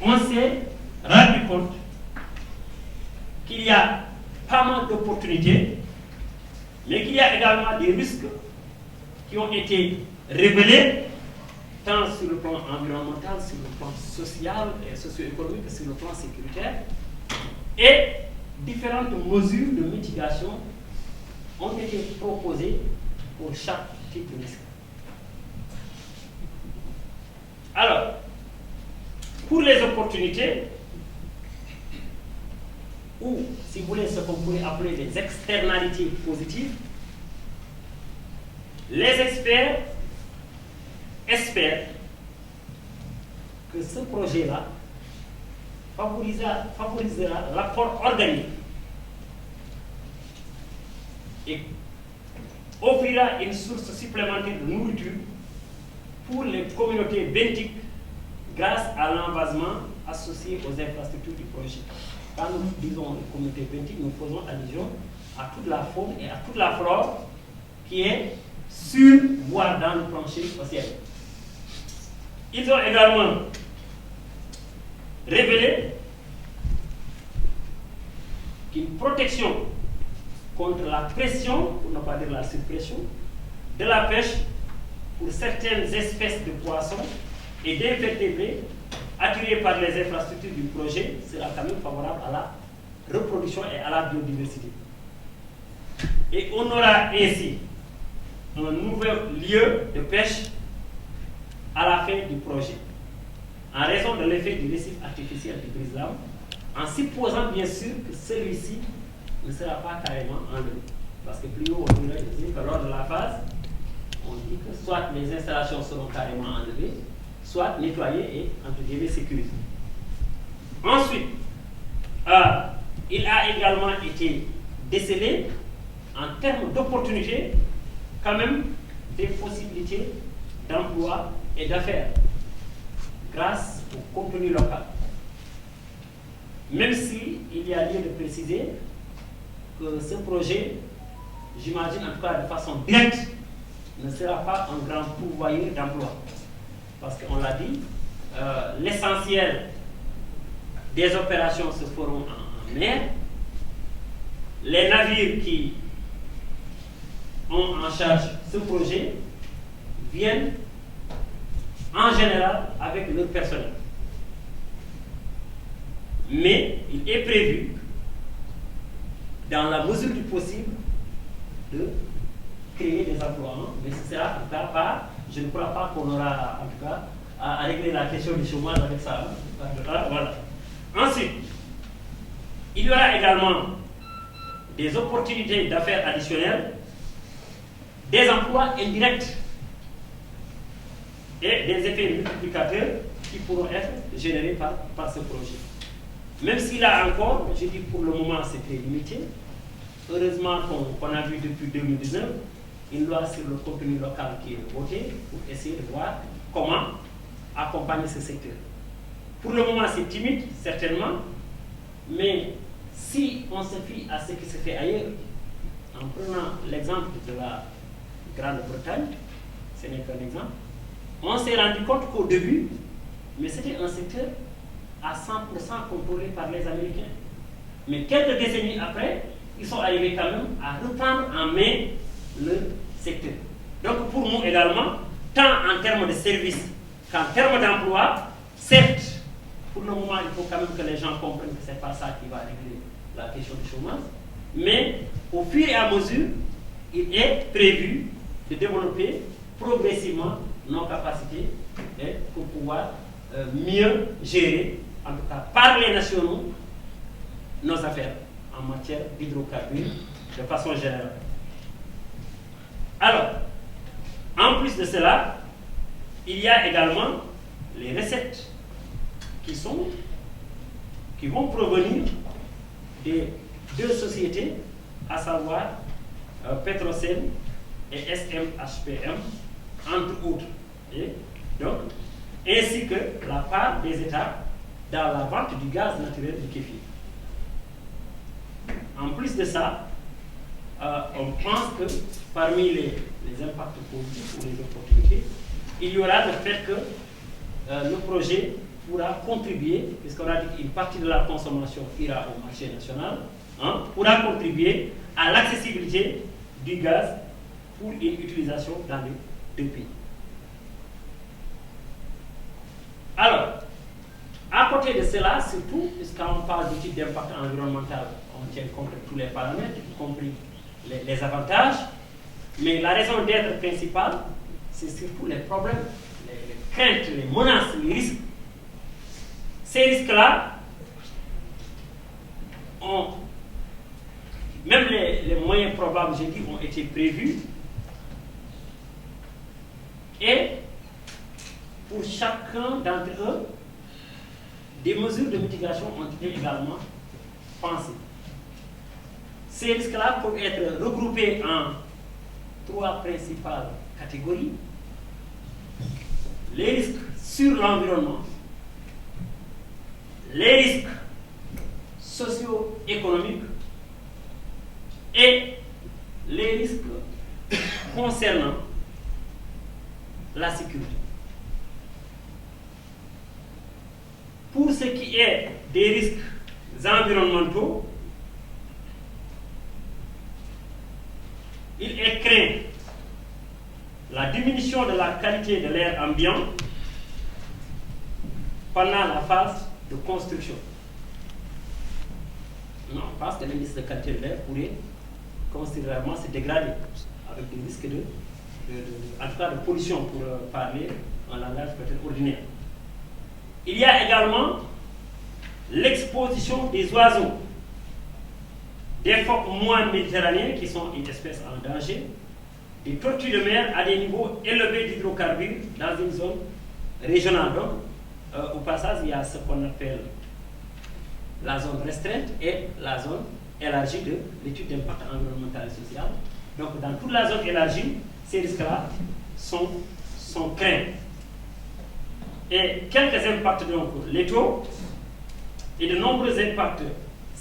on s'est rendu compte qu'il y a pas mal d'opportunités, mais qu'il y a également des risques qui ont été révélés tant sur le plan environnemental, sur le plan social et socio-économique que sur le plan sécuritaire. Et différentes mesures de mitigation ont été proposées pour chaque type de risque. Alors, pour les opportunités, ou si vous voulez ce qu'on pourrait appeler les externalités positives, les experts espèrent que ce projet-là favorisera l'apport organique et offrira une source supplémentaire de nourriture pour les communautés benthiques grâce à l'envasement associé aux infrastructures du projet. Quand nous disons les communautés benthiques, nous faisons allusion à toute la faune et à toute la flore qui est sur, voire dans le plancher océanique. Ils ont également révélé qu'une protection contre la pression, pour ne pas dire la suppression, de la pêche pour certaines espèces de poissons et d'invertébrés attirés par les infrastructures du projet sera quand même favorable à la reproduction et à la biodiversité. Et on aura ainsi un nouvel lieu de pêche à la fin du projet, en raison de l'effet du récif artificiel du brise-lames, en supposant bien sûr que celui-ci ne sera pas carrément enlevé. Parce que plus haut, on dirait que lors de la phase, on dit que soit les installations seront carrément enlevées, soit nettoyées et, entre guillemets, sécurisées. Ensuite, il a également été décelé, en termes d'opportunités, quand même des possibilités d'emploi et d'affaires grâce au contenu local. Même si il y a lieu de préciser que ce projet, j'imagine en tout cas de façon directe, ne sera pas un grand pourvoyeur d'emploi. Parce qu'on l'a dit, l'essentiel des opérations se feront en mer. Les navires qui ont en charge ce projet viennent en général avec leur personnel. Mais il est prévu, dans la mesure du possible, de créer des emplois. Mais ce sera en tout cas pas, je ne crois pas qu'on aura en tout cas à régler la question du chômage avec ça. Voilà. Ensuite, il y aura également des opportunités d'affaires additionnelles, des emplois indirects et des effets multiplicateurs qui pourront être générés par ce projet. Même si là encore, je dis pour le moment c'est très limité, heureusement qu'on a vu depuis 2019 une loi sur le contenu local qui est votée pour essayer de voir comment accompagner ce secteur. Pour le moment c'est timide, certainement, mais si on se fie à ce qui se fait ailleurs, en prenant l'exemple de la Grande-Bretagne, ce n'est qu'un exemple, on s'est rendu compte qu'au début, mais c'était un secteur à 100% contrôlé par les Américains. Mais quelques décennies après, ils sont arrivés quand même à reprendre en main le secteur. Donc pour nous également, tant en termes de services qu'en termes d'emploi, certes, pour le moment, il faut quand même que les gens comprennent que ce n'est pas ça qui va régler la question du chômage, mais au fur et à mesure, il est prévu de développer progressivement nos capacités pour pouvoir mieux gérer, en tout cas par les nationaux, nos affaires en matière d'hydrocarbures de façon générale. Alors, en plus de cela, il y a également les recettes qui vont provenir des deux sociétés, à savoir Petrosen et SMHPM, entre autres. Et donc, ainsi que la part des États dans la vente du gaz naturel du Kéfir. en plus de ça, on pense que parmi les impacts positifs ou les opportunités, il y aura le fait que le projet pourra contribuer, puisqu'on a dit qu'une partie de la consommation ira au marché national, pourra contribuer à l'accessibilité du gaz pour une utilisation dans les deux pays. Alors, à côté de cela, surtout, puisqu'on parle d'études d'impact environnemental, on tient compte de tous les paramètres, y compris les avantages, mais la raison d'être principale, c'est surtout les problèmes, les craintes, les menaces, les risques. Ces risques-là, même les moyens probables, j'ai dit, ont été prévus. Et pour chacun d'entre eux, des mesures de mitigation ont été également pensées. Ces risques-là peuvent être regroupés en 3 principales catégories. Les risques sur l'environnement, les risques socio-économiques et les risques concernant la sécurité. Pour ce qui est des risques environnementaux, il est craint la diminution de la qualité de l'air ambiant pendant la phase de construction. On pense que l'indice de qualité de l'air pourrait considérablement se dégrader avec des risques en tout cas de pollution, pour parler en langage peut-être ordinaire. Il y a également l'exposition des oiseaux, des phoques moines méditerranéens qui sont une espèce en danger, des tortues de mer à des niveaux élevés d'hydrocarbures dans une zone régionale. Donc, au passage, il y a ce qu'on appelle la zone restreinte et la zone élargie de l'étude d'impact environnemental et social. Donc, dans toute la zone élargie, ces risques-là sont craints. Et quelques impacts donc létaux et de nombreux impacts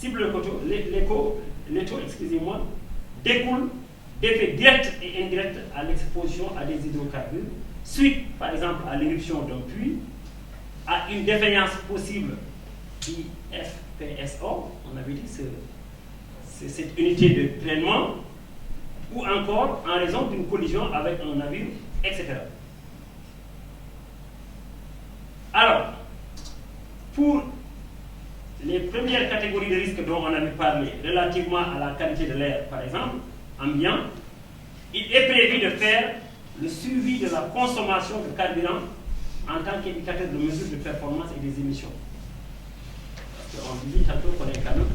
létaux, excusez-moi, découlent d'effets directs et indirects à l'exposition à des hydrocarbures, suite par exemple à l'éruption d'un puits, à une défaillance possible du FPSO, on avait dit cette unité de traitement, ou encore en raison d'une collision avec un navire, etc. Alors, pour les premières catégories de risques dont on avait parlé, relativement à la qualité de l'air, par exemple, ambiant, il est prévu de faire le suivi de la consommation de carburant en tant qu'indicateur de mesure de performance et des émissions. Parce qu'on dit tantôt qu'on est quand même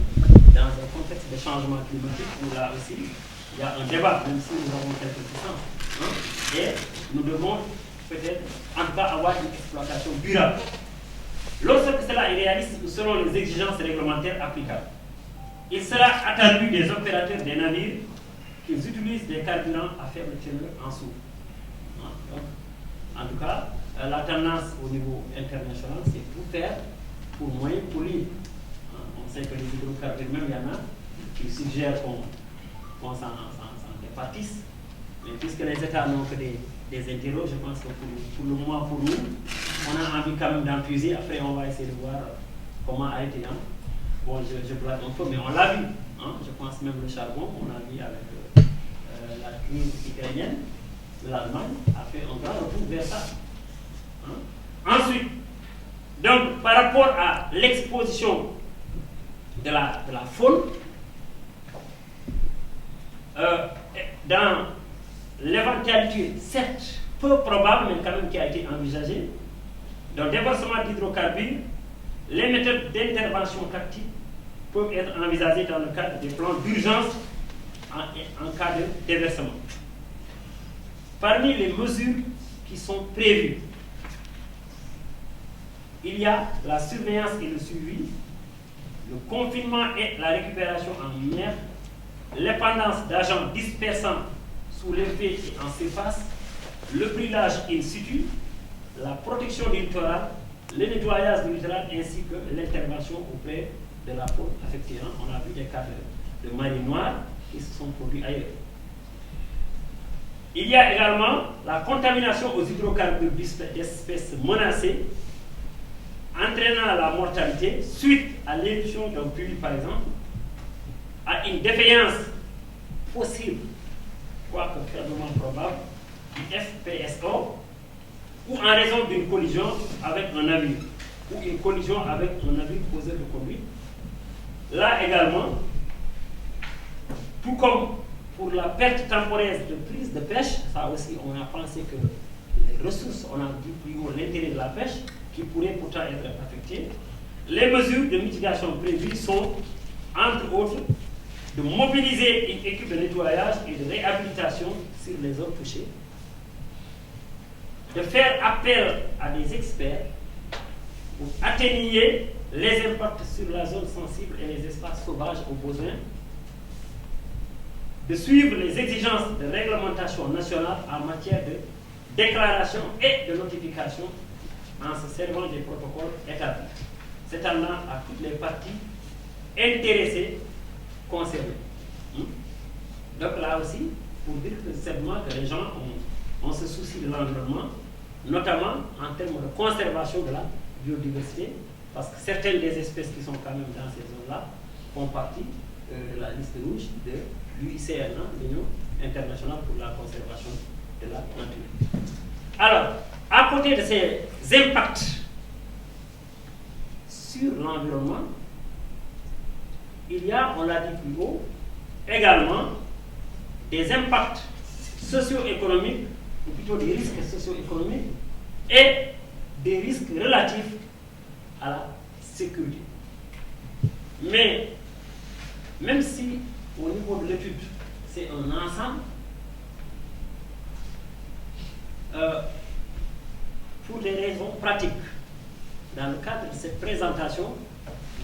dans un contexte de changement climatique où là aussi, il y a un débat, même si nous avons quelques puissances. Et nous devons peut-être, en tout cas, avoir une exploitation durable. Lorsque cela est réaliste selon les exigences réglementaires applicables, il sera attendu des opérateurs des navires qu'ils utilisent des carburants à faible teneur en soufre. Donc, en tout cas, la tendance au niveau international, c'est tout faire pour moyen polluer. On sait que les hydrocarbures, même il y en a qui suggèrent qu'on s'en départisse. Mais puisque les États n'ont que des intérêts, je pense que pour le moment, pour nous, on a envie quand même d'en puiser. Après, on va essayer de voir comment arrêter. Bon, je blague un peu, mais on l'a vu. Je pense même le charbon, on l'a vu avec la crise ukrainienne. L'Allemagne a fait un grand retour vers ça. Ensuite, donc, par rapport à l'exposition de la faune, dans l'éventualité, certes, peu probable, mais quand même qui a été envisagée, dans déversement d'hydrocarbures, les méthodes d'intervention tactique peuvent être envisagées dans le cadre des plans d'urgence en cas de déversement. Parmi les mesures qui sont prévues, il y a la surveillance et le suivi, le confinement et la récupération en mer, l'épandance d'agents dispersants sous l'effet et en surface, le brûlage in situ, la protection du littoral, le nettoyage du littoral ainsi que l'intervention auprès de la faune affectée. On a vu des cas de marée noire qui se sont produits ailleurs. Il y a également la contamination aux hydrocarbures d'espèces menacées, entraînant la mortalité suite à l'éruption d'un puits, par exemple, à une défaillance possible, quoique faiblement probable, du FPSO, ou en raison d'une collision avec un navire, ou une collision avec un navire posé de conduite. Là également, tout comme pour la perte temporaire de prise de pêche, ça aussi on a pensé que les ressources, on a vu plus haut l'intérêt de la pêche, qui pourrait pourtant être affectée. Les mesures de mitigation prévues sont, entre autres, de mobiliser une équipe de nettoyage et de réhabilitation sur les zones touchées, de faire appel à des experts pour atténuer les impacts sur la zone sensible et les espaces sauvages au besoin, de suivre les exigences de réglementation nationale en matière de déclaration et de notification en se servant des protocoles établis, s'étendant à toutes les parties intéressées concernées. Donc là aussi, pour dire que simplement que les gens ont ce souci de l'environnement, notamment en termes de conservation de la biodiversité, parce que certaines des espèces qui sont quand même dans ces zones-là font partie de la liste rouge de l'UICN, l'Union internationale pour la conservation de la nature. Alors, à côté de ces impacts sur l'environnement, il y a, on l'a dit plus haut, également des impacts socio-économiques, ou plutôt des risques socio-économiques, et des risques relatifs à la sécurité. Mais, même si au niveau de l'étude, c'est un ensemble, pour des raisons pratiques, dans le cadre de cette présentation,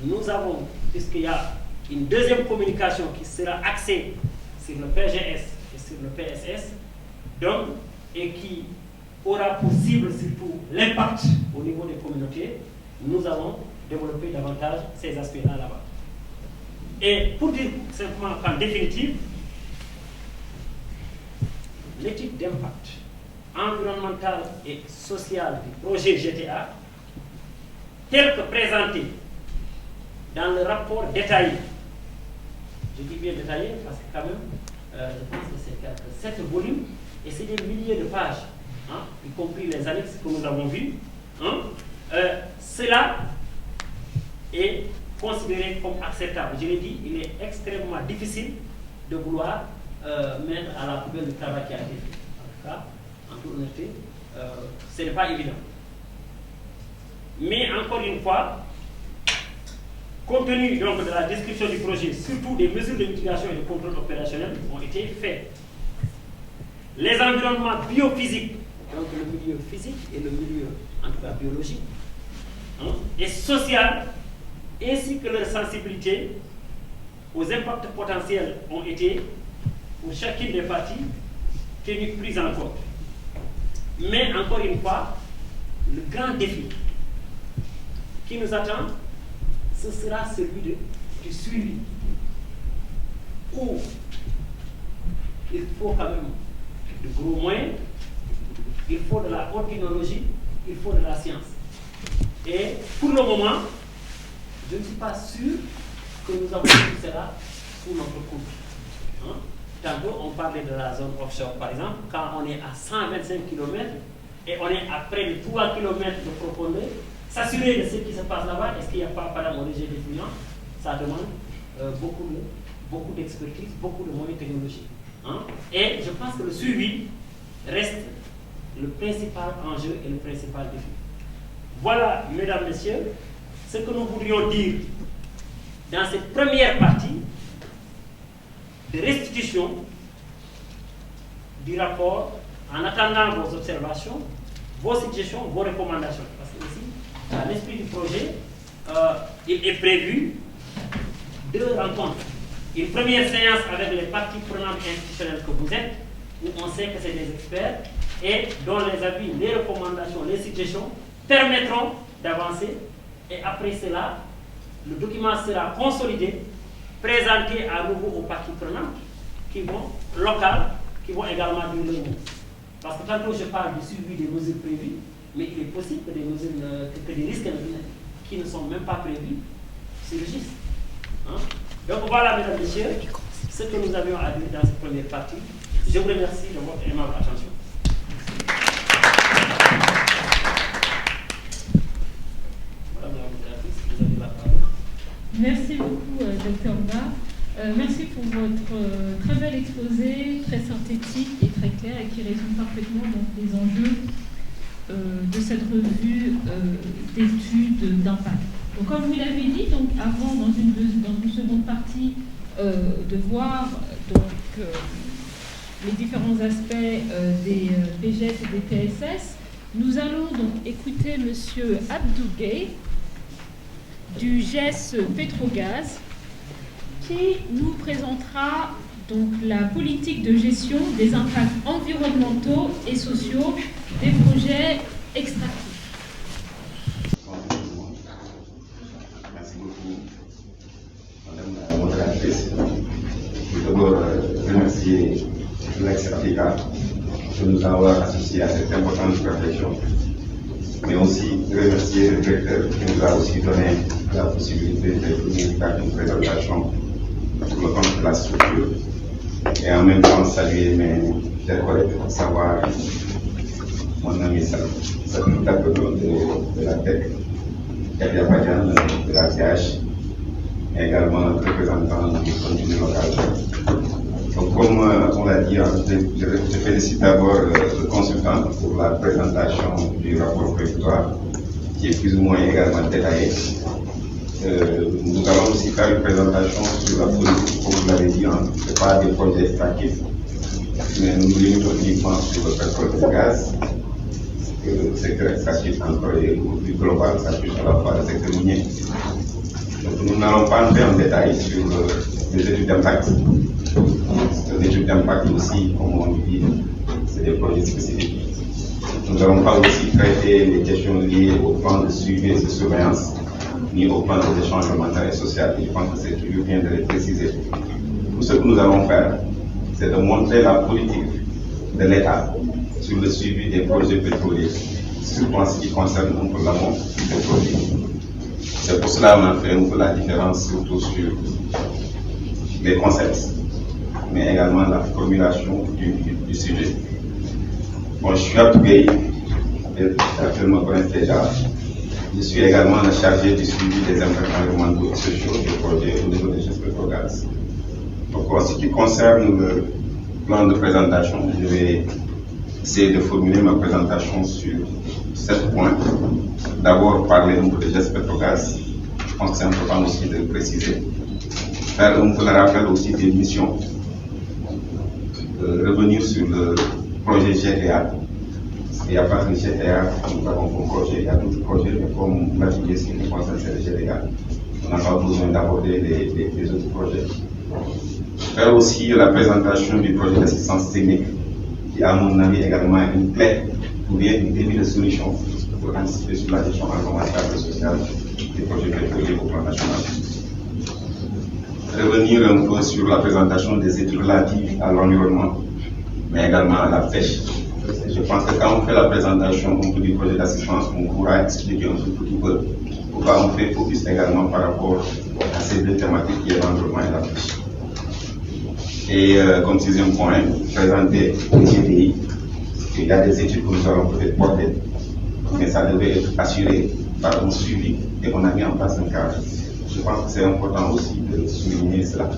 nous avons, puisqu'il y a une deuxième communication qui sera axée sur le PGS et sur le PSS, donc, et qui aura pour cible surtout l'impact au niveau des communautés, nous allons développer davantage ces aspects-là là-bas. Et pour dire simplement qu'en définitive, l'étude d'impact environnemental et social du projet GTA, tel que présenté dans le rapport détaillé, je dis bien détaillé parce que quand même, je pense que c'est 7 volumes et c'est des milliers de pages, y compris les annexes que nous avons vues. Cela est considéré comme acceptable. Je l'ai dit, il est extrêmement difficile de vouloir mettre à la poubelle le travail qui a été fait. En tout cas, en toute honnêteté, ce n'est pas évident. Mais encore une fois, compte tenu donc de la description du projet, surtout des mesures de mitigation et de contrôle opérationnel ont été faites. Les environnements biophysiques, donc le milieu physique et le milieu, en tout cas biologique, et social, ainsi que leur sensibilité aux impacts potentiels ont été, pour chacune des parties, prises en compte. Mais encore une fois, le grand défi qui nous attend, ce sera celui du suivi, où il faut quand même de gros moyens, il faut de la haute technologie, il faut de la science. Et pour le moment, je ne suis pas sûr que nous avons tout cela sous notre compte. Tantôt, on parlait de la zone offshore, par exemple, quand on est à 125 km et on est à près de 3 km de profondeur, s'assurer de ce qui se passe là-bas, est-ce qu'il n'y a pas, par exemple, un rejet d'effluent, ça demande beaucoup d'expertise, beaucoup de moyens technologiques. Et je pense que le suivi reste le principal enjeu et le principal défi. Voilà, mesdames, messieurs, ce que nous voudrions dire dans cette première partie de restitution du rapport, en attendant vos observations, vos suggestions, vos recommandations. Parce que aussi, dans l'esprit du projet, il est prévu 2 rencontres. Une première séance avec les parties prenantes institutionnelles que vous êtes, où on sait que c'est des experts, et dont les avis, les recommandations, les suggestions permettront d'avancer. Et après cela, le document sera consolidé, présenter à nouveau aux parties prenantes locales, qui vont également dire le mot. Parce que tantôt je parle du suivi des mesures prévues, mais il est possible que des risques qui ne sont même pas prévus surgissent. Hein? Donc voilà, mesdames et messieurs, ce que nous avions à dire dans cette première partie. Je vous remercie de votre aimable attention. Madame la modératrice, vous avez la parole. Merci beaucoup, Dr. Ba. Merci pour votre très bel exposé, très synthétique et très clair, et qui résume parfaitement donc, les enjeux de cette revue d'études d'impact. Donc, comme vous l'avez dit, donc, avant, dans une seconde partie, de voir donc, les différents aspects des PGS et des PSS, nous allons donc écouter M. Abdou Gueye du GES Petrogaz, qui nous présentera donc la politique de gestion des impacts environnementaux et sociaux des projets extractifs. Merci beaucoup, Madame la modératrice. Je veux d'abord remercier l'ex-Africa de nous avoir associés à cette importante réflexion, mais aussi remercier le directeur qui nous a aussi donné la possibilité de venir faire une présentation sur le compte de la structure, et en même temps saluer mes chers collègues, à savoir mon ami Satou Takono de la TEC, Kabia Badian de la CH, et également notre représentant du contenu local. Donc, comme on l'a dit, je félicite d'abord le consultant pour la présentation du rapport prévisoire, qui est plus ou moins également détaillé. Nous allons aussi faire une présentation sur la politique, comme vous l'avez dit, ce n'est pas des projets extractifs, mais nous nous limitons uniquement sur le pétrole et le gaz. Le secteur extractif encore est beaucoup plus global, ça touche à la fois le secteur minier. Donc nous n'allons pas entrer en détail sur les études d'impact. Les études d'impact aussi, comme on dit, c'est des projets spécifiques. Nous n'allons pas aussi traiter les questions liées au plan de suivi et de surveillance, ni au plan des échanges monétaires et sociaux. Je pense que c'est toujours bien de les préciser. Tout ce que nous allons faire, c'est de montrer la politique de l'État sur le suivi des projets pétroliers, surtout en ce qui concerne un peu l'amont des projets. C'est pour cela qu'on a fait un peu la différence, surtout sur les concepts, mais également la formulation du sujet. Bon, je suis Abdou Gueye, actuellement connaissez déjà. Je suis également le chargé du suivi des impacts environnementaux et sociaux des projets au niveau de GES Petrogaz. Donc, en ce qui concerne le plan de présentation, je vais essayer de formuler ma présentation sur 7 points. D'abord, parler un peu de GES Petrogaz. Je pense que c'est important aussi de le préciser. Faire un peu le rappel aussi des missions. Revenir sur le projet GTA. Il n'y a pas de GTA, nous avons un projet, il y a d'autres projets, mais comme l'a dit, ce qui nous concerne, c'est le GTA. On n'a pas besoin d'aborder les autres projets. Faire aussi la présentation du projet d'assistance technique, qui à mon avis également une clé ou bien une début de solution pour anticiper sur la gestion environnementale et sociale des projets pétroliers au plan national. Revenir un peu sur la présentation des études relatives à l'environnement, mais également à la pêche. Je pense que quand on fait la présentation du projet d'assistance, on pourra expliquer un tout petit peu pourquoi on fait focus également par rapport à ces deux thématiques qui est l'environnement et la pêche. Et comme 6e point, présenter les GTI. Il y a des études que nous allons peut-être porter, mais ça devait être assuré par un suivi et on a mis en place un cadre. Je pense que c'est important aussi de souligner cela.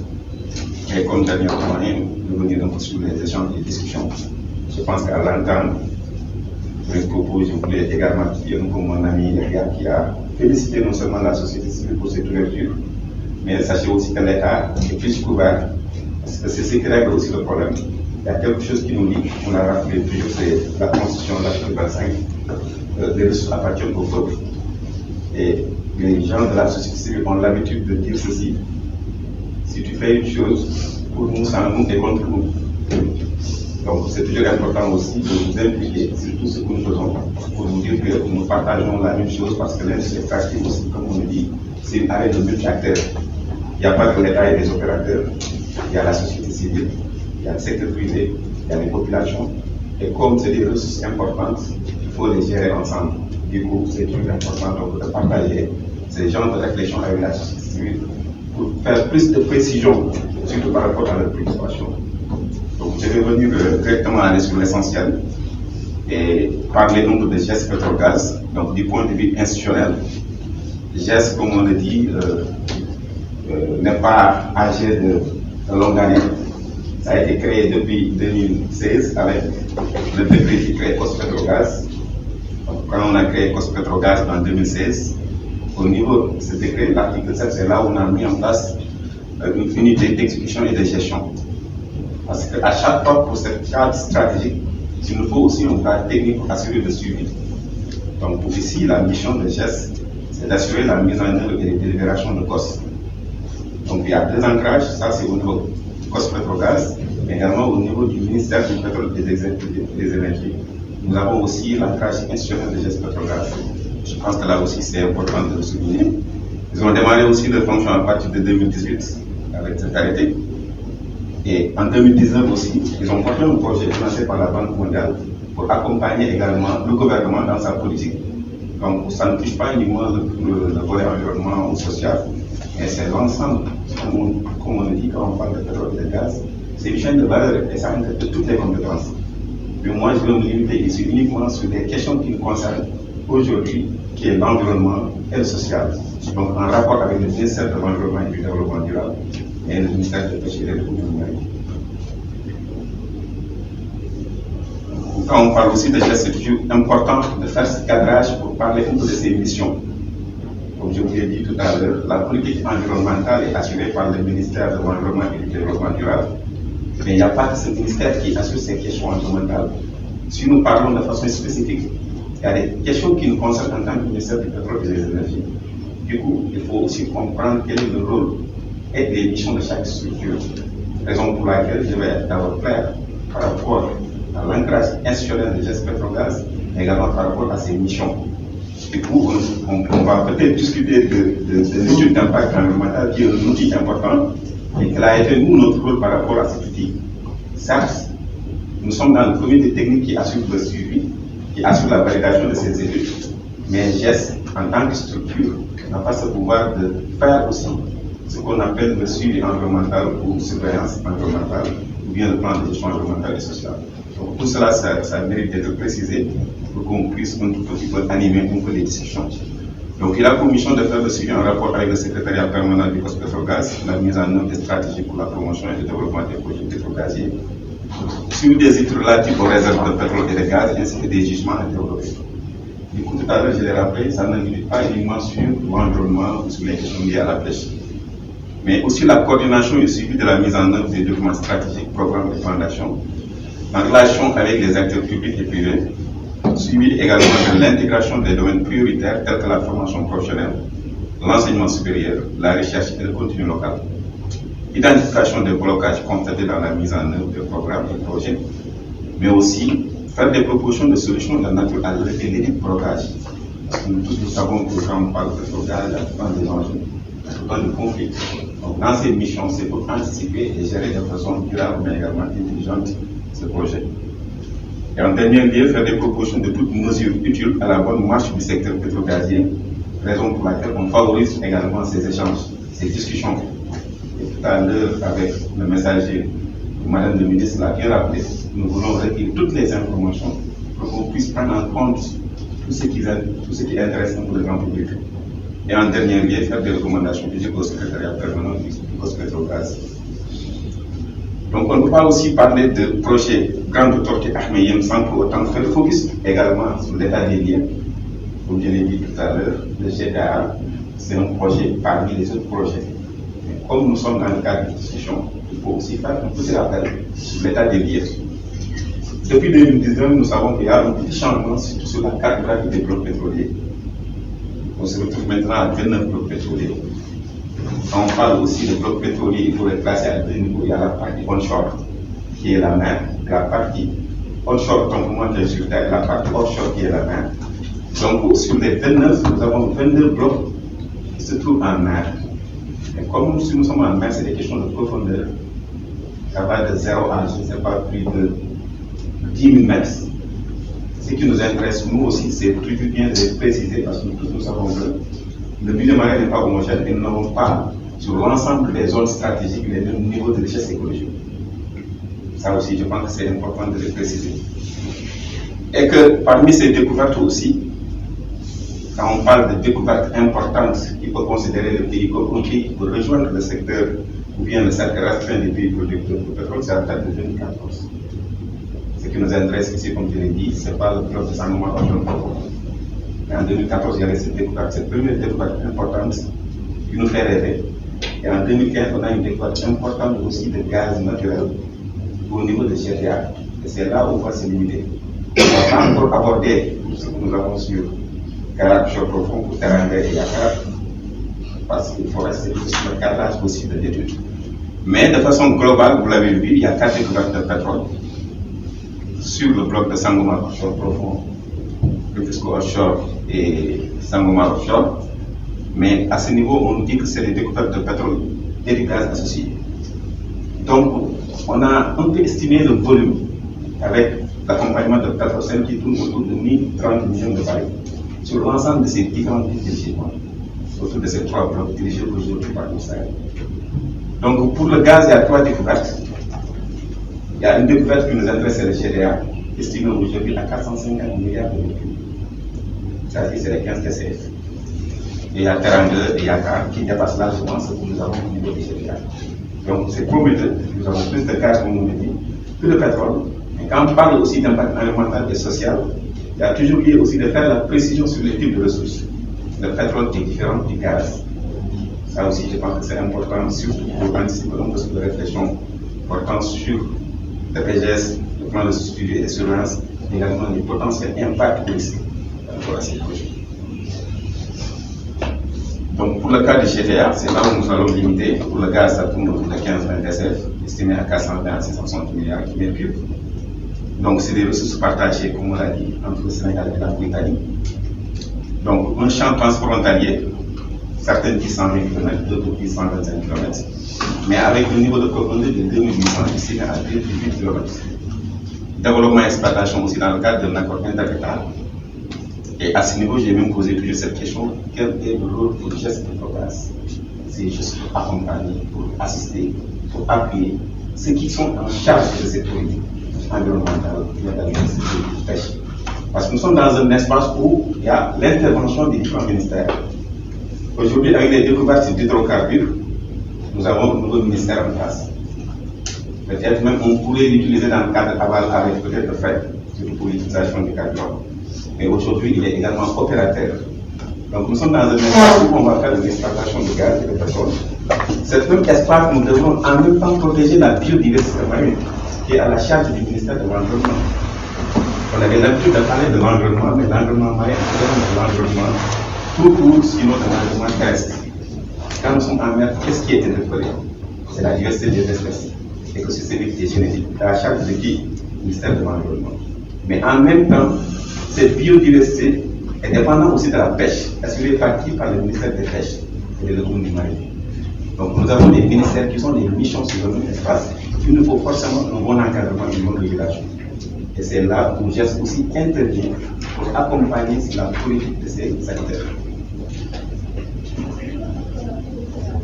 Et comme dernier point, de venir un peu sur les échanges et les discussions. Je pense qu'à l'entendre, je voulais également dire un peu mon ami Yahya qui a félicité non seulement la société civile pour cette ouverture, mais sachez aussi que l'État est plus couvert, parce que c'est ce qui règle aussi le problème. Il y a quelque chose qui nous lie, on a rappelé toujours, c'est la constitution de l'article 25, les ressources appartiennent au peuple. Et les gens de la société civile ont l'habitude de dire ceci: si tu fais une chose, pour nous, sans nous et contre nous. Donc c'est toujours important aussi de vous impliquer sur tout ce que nous faisons pour vous dire que nous partageons la même chose, parce que l'industrie extractive aussi, comme on le dit, c'est une arrêt de multi-acteurs. Il n'y a pas que l'État et les opérateurs, il y a la société civile, il y a le secteur privé, il y a les populations. Et comme c'est des ressources importantes, il faut les gérer ensemble. Du coup, c'est très important donc, de partager ces genres de réflexions avec la société civile pour faire plus de précision, surtout par rapport à leurs préoccupations. Donc, je vais venir directement aller sur l'essentiel et parler donc de GES Petrogaz, donc du point de vue institutionnel. GES, comme on le dit, n'est pas âgé de longue année. Ça a été créé depuis 2016 avec le décret qui crée COS-Petrogaz. Quand on a créé COS-Petrogaz en 2016, au niveau de ce décret, l'article 7, c'est là où on a mis en place une unité d'exécution et de gestion. Parce qu'à chaque fois, pour cette cadre stratégique, il nous faut aussi un cadre technique pour assurer le suivi. Donc, ici, la mission de GES, c'est d'assurer la mise en œuvre et les délibérations de COS. Donc, il y a deux ancrages, ça c'est au niveau du COS-Petrogaz, mais également au niveau du ministère du pétrole et des énergies. Nous avons aussi l'ancrage institutionnel de GES Petrogaz. Je pense que là aussi c'est important de le souligner. Ils ont démarré aussi leur fonction à partir de 2018 avec cette arrêté. Et en 2019 aussi, ils ont porté un projet financé par la Banque mondiale pour accompagner également le gouvernement dans sa politique. Donc ça ne touche pas uniquement le volet environnement ou social, mais c'est l'ensemble, comme on le dit quand on parle de pétrole et de gaz, c'est une chaîne de valeur et ça inclut toutes les compétences. Mais moi, je vais me limiter ici uniquement sur des questions qui nous concernent aujourd'hui, qui est l'environnement et le social. Donc, en rapport avec le ministère de l'Environnement et du Développement durable et le ministère de la Pêche et des Ressources humaines. Quand on parle aussi de gestes, c'est toujours important de faire ce cadrage pour parler un peu de ces missions. Comme je vous l'ai dit tout à l'heure, la politique environnementale est assurée par le ministère de l'Environnement et du Développement durable. Mais il n'y a pas que ce ministère qui assure ces questions environnementales. Si nous parlons de façon spécifique, il y a des questions qui nous concernent en tant que ministère du pétrole et des énergies. Du coup, il faut aussi comprendre quel est le rôle et les missions de chaque structure. Raison pour laquelle je vais être d'abord clair par rapport à l'ancrage institutionnel de GES Petrogaz, mais également par rapport à ses missions. Du coup, on va peut-être discuter de l'étude d'impact environnemental qui est un outil important et quel a été notre rôle par rapport à cet outil. Certes, nous sommes dans le comité technique qui assure le suivi, qui assure la validation de ces études, mais GES, en tant que structure, n'a pas ce pouvoir de faire aussi ce qu'on appelle le suivi environnemental ou surveillance environnementale, ou bien le plan de gestion environnementale et sociale. Donc tout cela, ça mérite d'être précisé pour qu'on puisse un tout petit peu animer un peu les discussions. Donc il a pour mission de faire le suivi en rapport avec le secrétariat permanent du COS-Petrogaz, la mise en œuvre des stratégies pour la promotion et le développement des projets pétrogaziers, sur des études relatives aux réserves de pétrole et de gaz, ainsi que des jugements à développer. Du coup, tout à l'heure, je l'ai rappelé, ça ne limite pas uniquement sur l'environnement ou sur les questions liées à la pêche, mais aussi la coordination et suivi de la mise en œuvre des documents stratégiques, programmes et plans d'action, en relation avec les acteurs publics et privés, suivi également de l'intégration des domaines prioritaires tels que la formation professionnelle, l'enseignement supérieur, la recherche et le contenu local, identification des blocages constatés dans la mise en œuvre des programmes et projets, mais aussi faire des propositions de solutions de nature à lever les blocages. Parce que nous tous nous savons que quand on parle de blocage, il y a souvent des enjeux, il y a souvent de conflits. Donc dans ces missions, c'est pour anticiper et gérer de façon durable mais également intelligente ce projet. Et en dernier lieu, faire des propositions de toutes mesures utiles à la bonne marche du secteur pétrogazier, raison pour laquelle on favorise également ces échanges, ces discussions. Et tout à l'heure, avec le messager, Madame le ministre l'a bien rappelé, nous voulons recueillir toutes les informations pour qu'on puisse prendre en compte tout ce qui intéresse le grand public. Et en dernier lieu, faire des recommandations publiques au secrétariat permanent du COS-Petrogaz. Donc on ne peut pas aussi parler de projet Grande Tortue Ahmeyim sans pour autant faire le focus également sur l'état des liens. Comme je l'ai dit tout à l'heure, le GDA, c'est un projet parmi les autres projets. Mais comme nous sommes dans le cadre de discussion, il faut aussi faire un petit rappel sur l'état des liens. Depuis 2019, nous savons qu'il y a un petit changement surtout sur la cartographie des blocs pétroliers. On se retrouve maintenant à 29 blocs pétroliers. Quand on parle aussi de blocs pétroliers, il faut les classer à deux niveaux. Il y a la partie onshore, qui est la mer, la partie onshore, donc sur terre, la partie offshore, qui est la mer. Donc, sur les 29, nous avons 22 blocs qui se trouvent en mer. Mais comme si nous sommes en mer, c'est des questions de profondeur. Ça va de 0 à, je ne sais pas, plus de 10 000 mètres. Ce qui nous intéresse, nous aussi, c'est toujours bien de préciser, parce que nous savons que le milieu marin n'est pas homogène et nous n'avons pas, sur l'ensemble des zones stratégiques, les mêmes niveaux de richesse écologique. Ça aussi, je pense que c'est important de le préciser. Et que parmi ces découvertes aussi, quand on parle de découvertes importantes qui peuvent considérer le pays comme un pays qui peut rejoindre le secteur ou bien le cercle restreint des pays producteurs de pétrole, c'est à la date de 2014. Ce qui nous intéresse ici, comme je l'ai dit, ce n'est pas le bloc de Sangomar Offshore Profond. Mais en 2014, il y avait cette découverte, cette première découverte importante qui nous fait rêver. Et en 2015, on a une découverte importante aussi de gaz naturel au niveau de GTA. Et c'est là où on va se limiter. On ne va pas encore aborder ce que nous avons sur Karak Offshore Profond, ou Teranga et Yakar, parce qu'il faut rester sur le cadrage possible d'études. Mais de façon globale, vous l'avez vu, il y a 4 découvertes de pétrole sur le bloc de Sangomar Offshore Profond, Rufisco Offshore et Sangomar Offshore. Mais à ce niveau, on nous dit que c'est des découvertes de pétrole et du gaz associés. Donc, on a un peu estimé le volume avec l'accompagnement de Petrosen qui tourne autour de 1030 millions de barils sur l'ensemble de ces différentes villes dirigées, autour de ces 3 blocs dirigés aujourd'hui par l'Israël. Donc, pour le gaz, il y a 3 découvertes. Il y a une découverte qui nous intéresse, c'est le GDA, estimé aujourd'hui à 450 milliards de mètres cubes. C'est-à-dire c'est les 15 TCF. Et il y a Teranga et Yakar qui dépassent largement ce que nous avons au niveau du GDA. Donc c'est prometteur, nous avons plus de gaz, comme on le dit, que de pétrole. Et quand on parle aussi d'impact environnemental et social, il y a toujours lieu aussi de faire la précision sur les types de ressources. Le pétrole est différent du gaz. Ça aussi, je pense que c'est important, surtout pour anticiper un peu de réflexion portant sur le PGS, le plan de suivi et de surveillance, mais également les potentiels impacts risques par rapport à ces projets. Donc pour le cas du GTA, c'est là où nous allons limiter. Pour le gaz, ça tourne autour de 15-20 TCF, estimé à 420 à 660 milliards de mètres cubes. Donc c'est des ressources partagées, comme on l'a dit, entre le Sénégal et la Mauritanie. Donc un champ transfrontalier, certains disent 120 km, d'autres disent 125 km, mais avec le niveau de profondeur de 2800 estimé à 2,8 km. Développement et exploitation aussi dans le cadre d'un accord interétat. Et à ce niveau, j'ai même posé toujours cette question, quel est le rôle du geste Petrogaz? C'est juste pour accompagner, pour assister, pour appuyer ceux qui sont en charge de cette politique environnementale, de pêche. Parce que nous sommes dans un espace où il y a l'intervention des différents ministères. Aujourd'hui, avec les découvertes d'hydrocarbures, nous avons un nouveau ministère en place. Peut-être même on pourrait l'utiliser dans le cadre aval avec peut-être le fait pour l'utilisation du carburant. Mais aujourd'hui, il est également opérateur. Donc nous sommes dans un espace où on va faire de l'exploitation de gaz et de pétrole. Cet même espace, nous devons en même temps protéger la biodiversité marine, qui est à la charge du ministère de l'Environnement. On avait l'habitude de parler de l'environnement, mais l'environnement marin est de l'environnement tout court, sinon de l'environnement terrestre. Quand nous sommes en mer, qu'est-ce qui est interpellé? C'est la diversité des espèces, écosystémique et génétique, à la charge de qui? Le ministère de l'Environnement. Mais en même temps, cette biodiversité est dépendante aussi de la pêche, assurée par qui? Par le ministère des Pêches et de l'économie marine. Donc nous avons des ministères qui sont des missions sur le même espace. Il nous faut forcément un bon encadrement et une bonne régulation. Et c'est là où GES aussi intervient pour accompagner la politique de ces acteurs.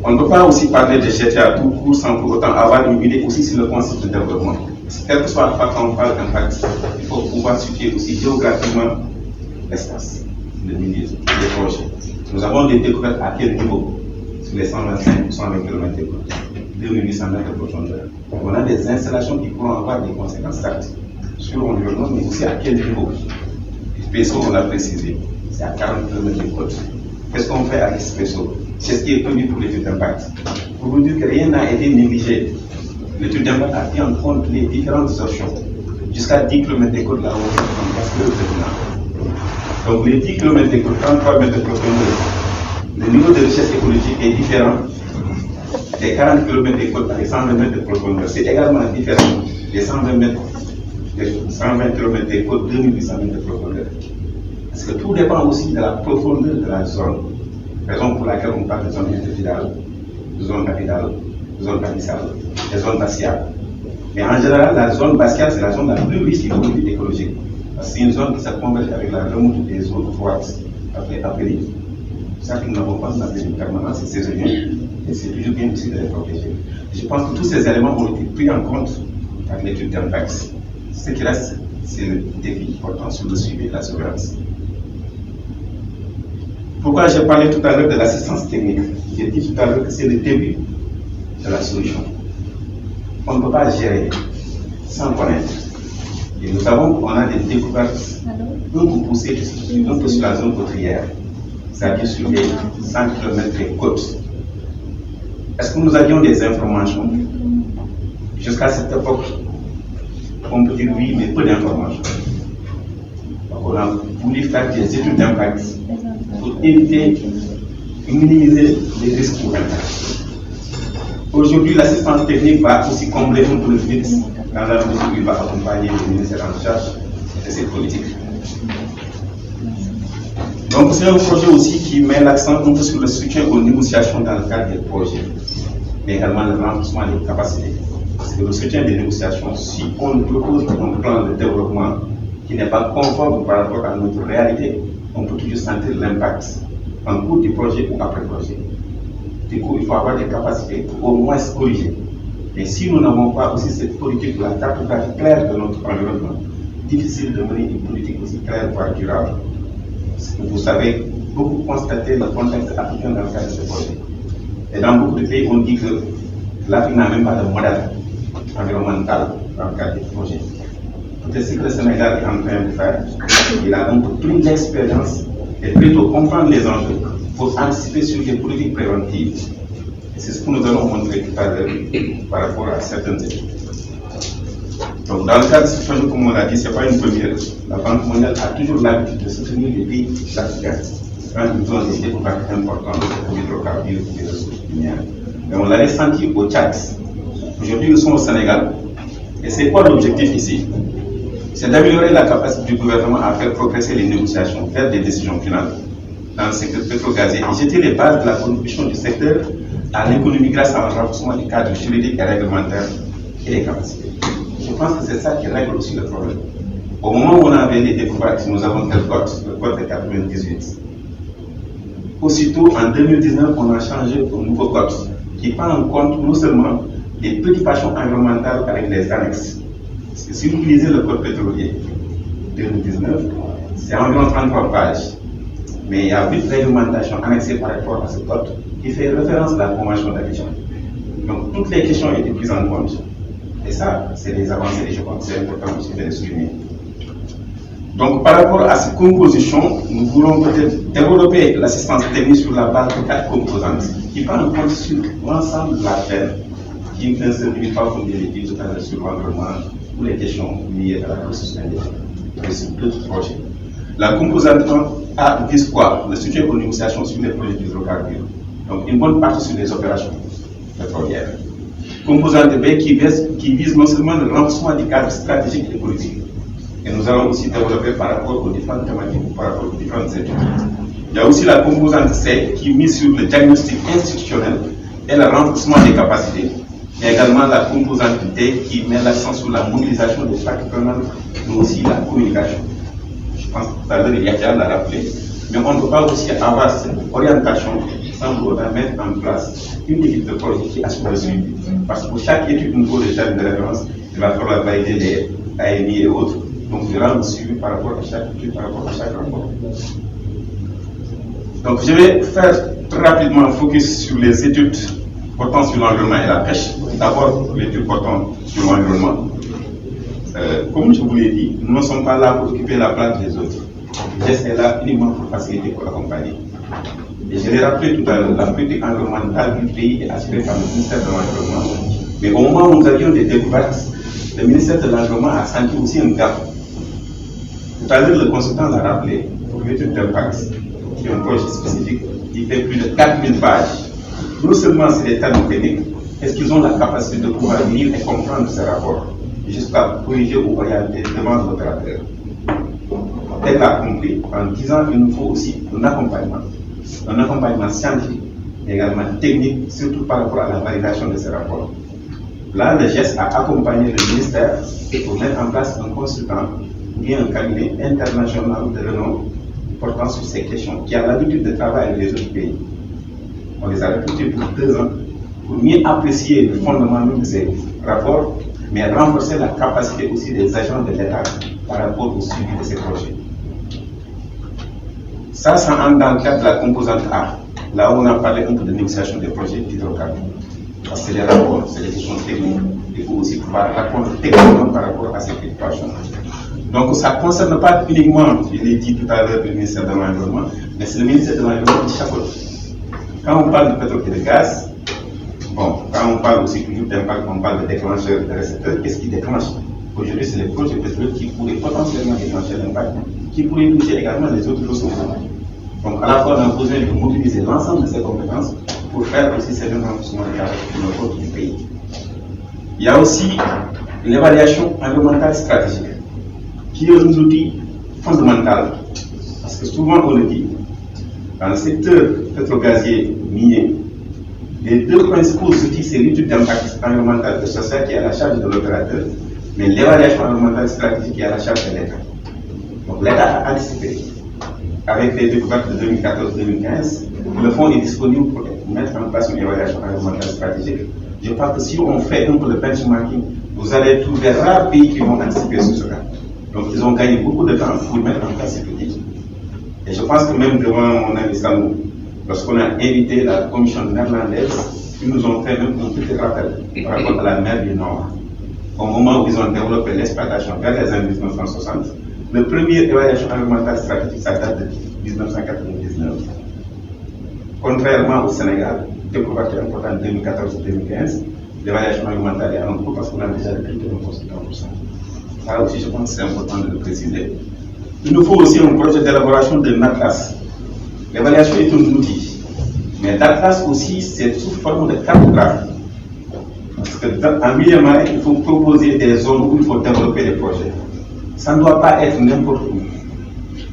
On ne peut pas aussi parler de GTA tout court sans pour autant avoir une idée aussi sur le concept de développement. Quel que soit le fait qu'on parle d'impact, il faut pouvoir situer aussi géographiquement l'espace, le milieu, les projets. Nous avons des découvertes à quel niveau? Sur les 125 ou 120 km de côte, 2800 mètres de profondeur. On a des installations qui pourront avoir des conséquences certes sur l'environnement, mais aussi à quel niveau? Espresso, on l'a précisé, c'est à 40 km de côte. Qu'est-ce qu'on fait avec Espresso? C'est ce qui est prévu pour l'étude d'impact. Pour vous dire que rien n'a été négligé. L'étude d'impact a pris en compte les différentes options. Jusqu'à 10 km de côte, là où on est. Donc les 10 km de côte, 33 mètres de profondeur, le niveau de richesse écologique est différent des 40 km de côte avec 120 mètres de profondeur. C'est également différent des 120 km de côte, 2800 mètres de profondeur. Parce que tout dépend aussi de la profondeur de la zone. Raison pour laquelle on parle de zone interfidale. zone capitale, zone abyssale et zone basquiale. Mais en général, la zone basquiale, c'est la zone la plus riche du point de vue écologique. Parce que c'est une zone qui se converge avec la remontée des eaux froides après. Ça que nous n'avons pas, nous avons une permanence, c'est saisonnier. Et c'est toujours bien aussi de les protéger. Je pense que tous ces éléments ont été pris en compte par l'étude d'impact. Ce qui reste, c'est le défi portant sur le suivi et la surveillance. Pourquoi j'ai parlé tout à l'heure de l'assistance technique? J'ai dit tout à l'heure que c'est le début de la solution. On ne peut pas gérer sans connaître. Et nous savons qu'on a des découvertes un peu poussées, un peu sur la zone côtière, c'est-à-dire sur les 100 km des côtes. Est-ce que nous avions des informations? Jusqu'à cette époque, on peut dire oui, mais peu d'informations. On a voulu faire des études d'impact pour éviter et minimiser les risques pour l'impact. Aujourd'hui, l'assistance technique va aussi combler un peu le vide dans la mesure où il va accompagner le ministère en charge de cette politique. Donc, c'est un projet aussi qui met l'accent un peu sur le soutien aux négociations dans le cadre des projets, mais également le renforcement des capacités. Parce que le soutien des négociations, si on propose un plan de développement qui n'est pas conforme par rapport à notre réalité, on peut toujours sentir l'impact en cours du projet ou après le projet. Du coup, il faut avoir des capacités pour au moins se corriger. Mais si nous n'avons pas aussi cette politique de la cartographie claire de notre environnement, difficile de mener une politique aussi claire, voire durable. Vous savez, beaucoup constaté le contexte africain dans le cadre de ce projet. Et dans beaucoup de pays, on dit que l'Afrique n'a même pas de modèle environnemental dans le cadre des projets. Peut-être ce que le Sénégal est en train de faire, il a un peu plus d'expérience et plutôt comprendre les enjeux pour anticiper sur les politiques préventives. Et c'est ce que nous allons montrer tout à l'heure par rapport à certaines études. Donc, dans le cadre de ce projet, comme on l'a dit, ce n'est pas une première. La Banque mondiale a toujours l'habitude de soutenir les pays africains quand ils ont des découvertes importantes de hydrocarbures et des ressources minières. Mais on l'avait senti au Tchad. Aujourd'hui, nous sommes au Sénégal. Et c'est quoi l'objectif ici? C'est d'améliorer la capacité du gouvernement à faire progresser les négociations vers des décisions finales dans le secteur pétro-gazier et jeter les bases de la contribution du secteur à l'économie grâce à un renforcement du cadre juridique et réglementaire et des capacités. Je pense que c'est ça qui règle aussi le problème. Au moment où on avait les découvertes, nous avons quel code? Le code de 98. Aussitôt, en 2019, on a changé au nouveau code qui prend en compte non seulement les préoccupations environnementales avec les annexes. Parce que si vous lisez le code pétrolier 2019, c'est environ 33 pages. Mais il y a 8 réglementations annexées par rapport à ce code qui fait référence à la Convention d'Abidjan. Donc toutes les questions ont été prises en compte. Et ça, c'est des avancées, je pense, c'est important aussi de les souligner. Donc par rapport à ces compositions, nous voulons peut-être développer l'assistance technique sur la base de 4 composantes qui prennent en compte sur l'ensemble de la chaîne, qui ne se limite pas, comme je l'ai dit tout à l'heure, sur l'environnement ou les questions liées à la ressource indigène, mais sur d'autres projets. La composante 1 vise quoi? Le soutien aux négociations sur les projets d'hydrocarbures. Donc une bonne partie sur les opérations pétrolières. Composante B qui vise non seulement le renforcement du cadre stratégique et politique. Et nous allons aussi développer par rapport aux différentes thématiques ou par rapport aux différentes études. Il y a aussi la composante C qui mise sur le diagnostic institutionnel et le renforcement des capacités. Il y a également la composante D qui met l'accent sur la mobilisation des parties prenantes, mais aussi la communication. Je pense que tout à l'heure, Yakia l'a rappelé, mais on ne peut pas aussi avoir cette orientation sans vouloir mettre en place une équipe de projet qui assure le suivi. Parce que pour chaque étude nouveau de chaîne de référence, il va falloir valider les AMI et autres. Donc, il y aura le suivi par rapport à chaque étude, par rapport à chaque rapport. Donc, je vais faire très rapidement focus sur les études portant sur l'environnement et la pêche. D'abord, l'étude portant sur l'environnement. Comme je vous l'ai dit, nous ne sommes pas là pour occuper la place des autres. J'essaie là uniquement pour faciliter, pour accompagner. Et je l'ai rappelé tout à l'heure, la politique environnementale du pays est assurée par le ministère de l'Environnement. Mais au moment où nous avions des découvertes, le ministère de l'Environnement a senti aussi un gap. Tout à l'heure, le consultant l'a rappelé, pour l'étude d'impact, qui est un projet spécifique, qui fait plus de 4000 pages. Non seulement c'est des termes techniques, est-ce qu'ils ont la capacité de pouvoir lire et comprendre ces rapports, jusqu'à corriger ou orienter devant l'opérateur. Elle l'a compris en disant qu'il nous faut aussi un accompagnement scientifique mais également techniques, surtout par rapport à la validation de ces rapports. Là, le GES a accompagné le ministère pour mettre en place un consultant ou bien un cabinet international de renom portant sur ces questions, qui a l'habitude de travailler avec les autres pays. On les a recrutés pour 2 ans pour mieux apprécier le fondement de ces rapports, mais renforcer la capacité aussi des agents de l'État par rapport au suivi de ces projets. Ça entre dans le cadre de la composante A, là où on a parlé un peu de négociation des projets d'hydrocarbures. Parce que c'est des rapports, c'est des questions techniques. Il faut aussi pouvoir répondre techniquement par rapport à ces préoccupations. Donc ça ne concerne pas uniquement, je l'ai dit tout à l'heure, le ministère de l'Environnement, mais c'est le ministère de l'Environnement qui chapeaute. Quand on parle de pétrole et de gaz, bon, quand on parle aussi toujours d'impact, on parle de déclencheurs et de récepteurs, qu'est-ce qui déclenche? Aujourd'hui, c'est les projets pétroliers qui pourraient potentiellement déclencher l'impact, qui pourraient toucher également les autres ressources. Donc à la fois, on a besoin de mobiliser l'ensemble de ces compétences pour faire aussi ces renforcements de notre pays. Il y a aussi l'évaluation environnementale stratégique, qui est un outil fondamental. Parce que souvent on le dit, dans le secteur pétro-gazier minier, les 2 principaux outils, c'est l'étude d'impact environnemental et social qui est à la charge de l'opérateur, mais l'évaluation environnementale stratégique qui est à la charge de l'État. Donc l'État a anticipé. Avec les découvertes de 2014-2015, le fonds est disponible pour mettre en place une évaluation environnementale stratégique. Je pense que si on fait un peu de benchmarking, vous allez trouver rares pays qui vont anticiper sur ce cas. Donc ils ont gagné beaucoup de temps pour mettre en place ces outils. Et je pense que même devant mon ami Salou, lorsqu'on a invité la commission néerlandaise, ils nous ont fait même un petit rappel par rapport à la mer du Nord. Au moment où ils ont développé l'exploitation vers les années 1960, le premier évaluation environnementale stratégique, ça date de 1999. Contrairement au Sénégal, découverte importante en 2014-2015, l'évaluation environnementale est en cours parce qu'on a déjà recruté un consultant pour ça. Ça aussi, je pense que c'est important de le préciser. Il nous faut aussi un projet d'élaboration d'un atlas. L'évaluation est un outil, mais l'atlas aussi, c'est sous forme de cartographie. Parce qu'en milieu marin, il faut proposer des zones où il faut développer des projets. Ça ne doit pas être n'importe où.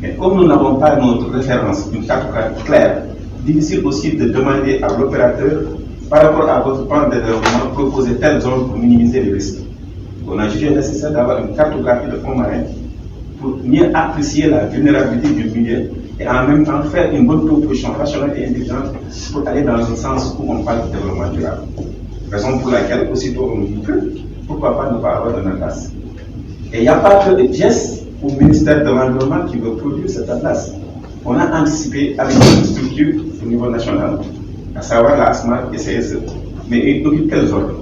Mais comme nous n'avons pas notre référence, une cartographie claire, difficile aussi de demander à l'opérateur, par rapport à votre plan de développement, proposer telle zone pour minimiser les risques. On a jugé nécessaire d'avoir une cartographie de fonds marins pour mieux apprécier la vulnérabilité du milieu et en même temps faire une bonne proposition rationnelle et intelligente pour aller dans le sens où on parle de développement durable. Raison pour laquelle aussitôt on dit que pourquoi pas ne pas avoir un atlas. Et il n'y a pas que le GES ou le ministère de l'Environnement qui veut produire cet atlas. On a anticipé avec une structure au niveau national, à savoir la ASMAR et CSE. Mais il occupe quelle zone?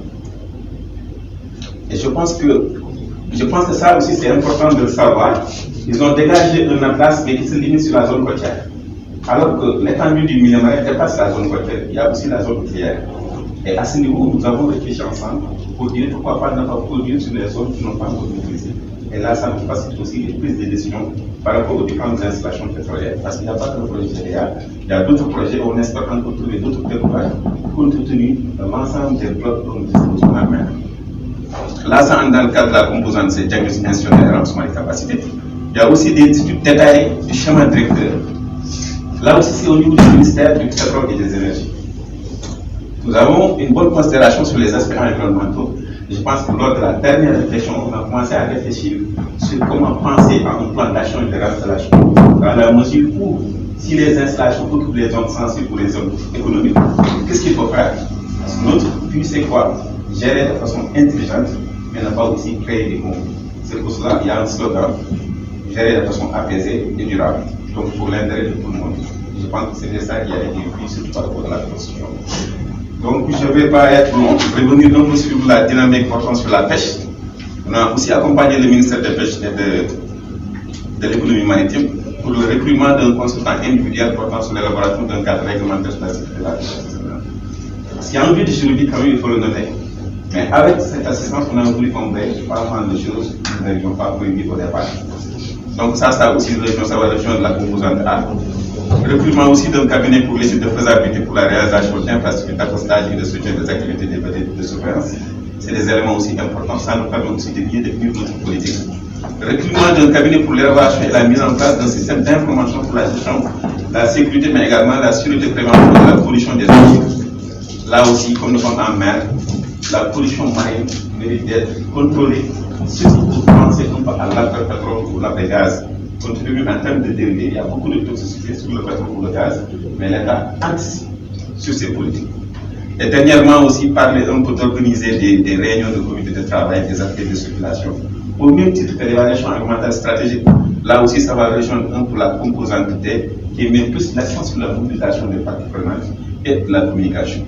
Et je pense que ça aussi c'est important de le savoir. Ils ont dégagé un atlas mais qui se limite sur la zone côtière. Alors que l'étendue du milieu marin dépasse la zone côtière, il y a aussi la zone côtière. Et à ce niveau, nous avons réfléchi ensemble pour dire pourquoi pas ne pas produire sur les zones qui n'ont pas encore maîtrisé. Et là, ça nous facilite aussi les prises de décision par rapport aux différentes installations pétrolières. Parce qu'il n'y a pas que le projet GDA, il y a d'autres projets où on espère encore trouver d'autres découvertes compte tenu de l'ensemble des blocs dont nous disposons en mer. Là, ça entre dans le cadre de la composante, c'est diagnostic institutionnel et renforcement des capacités. Il y a aussi des études détaillées du schéma directeur. Là aussi, c'est au niveau du ministère du pétrole et des énergies. Nous avons une bonne considération sur les aspects environnementaux. Je pense que lors de la dernière réflexion, on a commencé à réfléchir sur comment penser à un plan d'action et de réinstallation. Dans la mesure où, si les installations occupent les zones sensibles ou les zones économiques, qu'est-ce qu'il faut faire? Parce que notre but, c'est quoi? Gérer de façon intelligente, mais ne pas aussi créer des conflits. C'est pour cela qu'il y a un slogan, gérer de façon apaisée et durable. Donc pour l'intérêt de tout le monde. Je pense que c'est ça qui a été pris, surtout par rapport à la Constitution. Donc je ne vais pas être long, revenir un peu sur la dynamique portant sur la pêche. On a aussi accompagné le ministère de la Pêche et de l'économie maritime pour le recrutement d'un consultant individuel portant sur l'élaboration d'un cadre réglementaire de la sécurité de la pêche. Parce qu'il y a un but juridique quand même, il faut le noter. Mais avec cette assistance, on a voulu combler pas mal de choses que nous n'avions pas prévues au départ. Donc ça aussi, nous devions savoir de la composante A. Recrutement aussi d'un cabinet pour l'étude de faisabilité pour la réalisation d'infrastructures d'accostage et de soutien des activités de surveillance. C'est des éléments aussi importants. Ça nous permet aussi de mieux définir notre politique. Recrutement d'un cabinet pour l'évaluation et la mise en place d'un système d'information pour la gestion la sécurité, mais également la sûreté préventive de la pollution des eaux. Là aussi, comme nous sommes en mer, la pollution marine mérite d'être contrôlée, surtout pour penser un peu à l'après-pétrole ou l'après-gaz. Compte tenu en termes de dérivés, il y a beaucoup de toxicité sur le pétrole ou le gaz, mais l'État anticipe sur ces politiques. Et dernièrement aussi, parler un peu d'organiser des réunions de comité de travail, des ateliers de circulation. Au même titre que l'évaluation environnementale stratégique, là aussi, ça va rejoindre un peu la composante T qui met plus l'accent sur la mobilisation des parties prenantes et de la communication.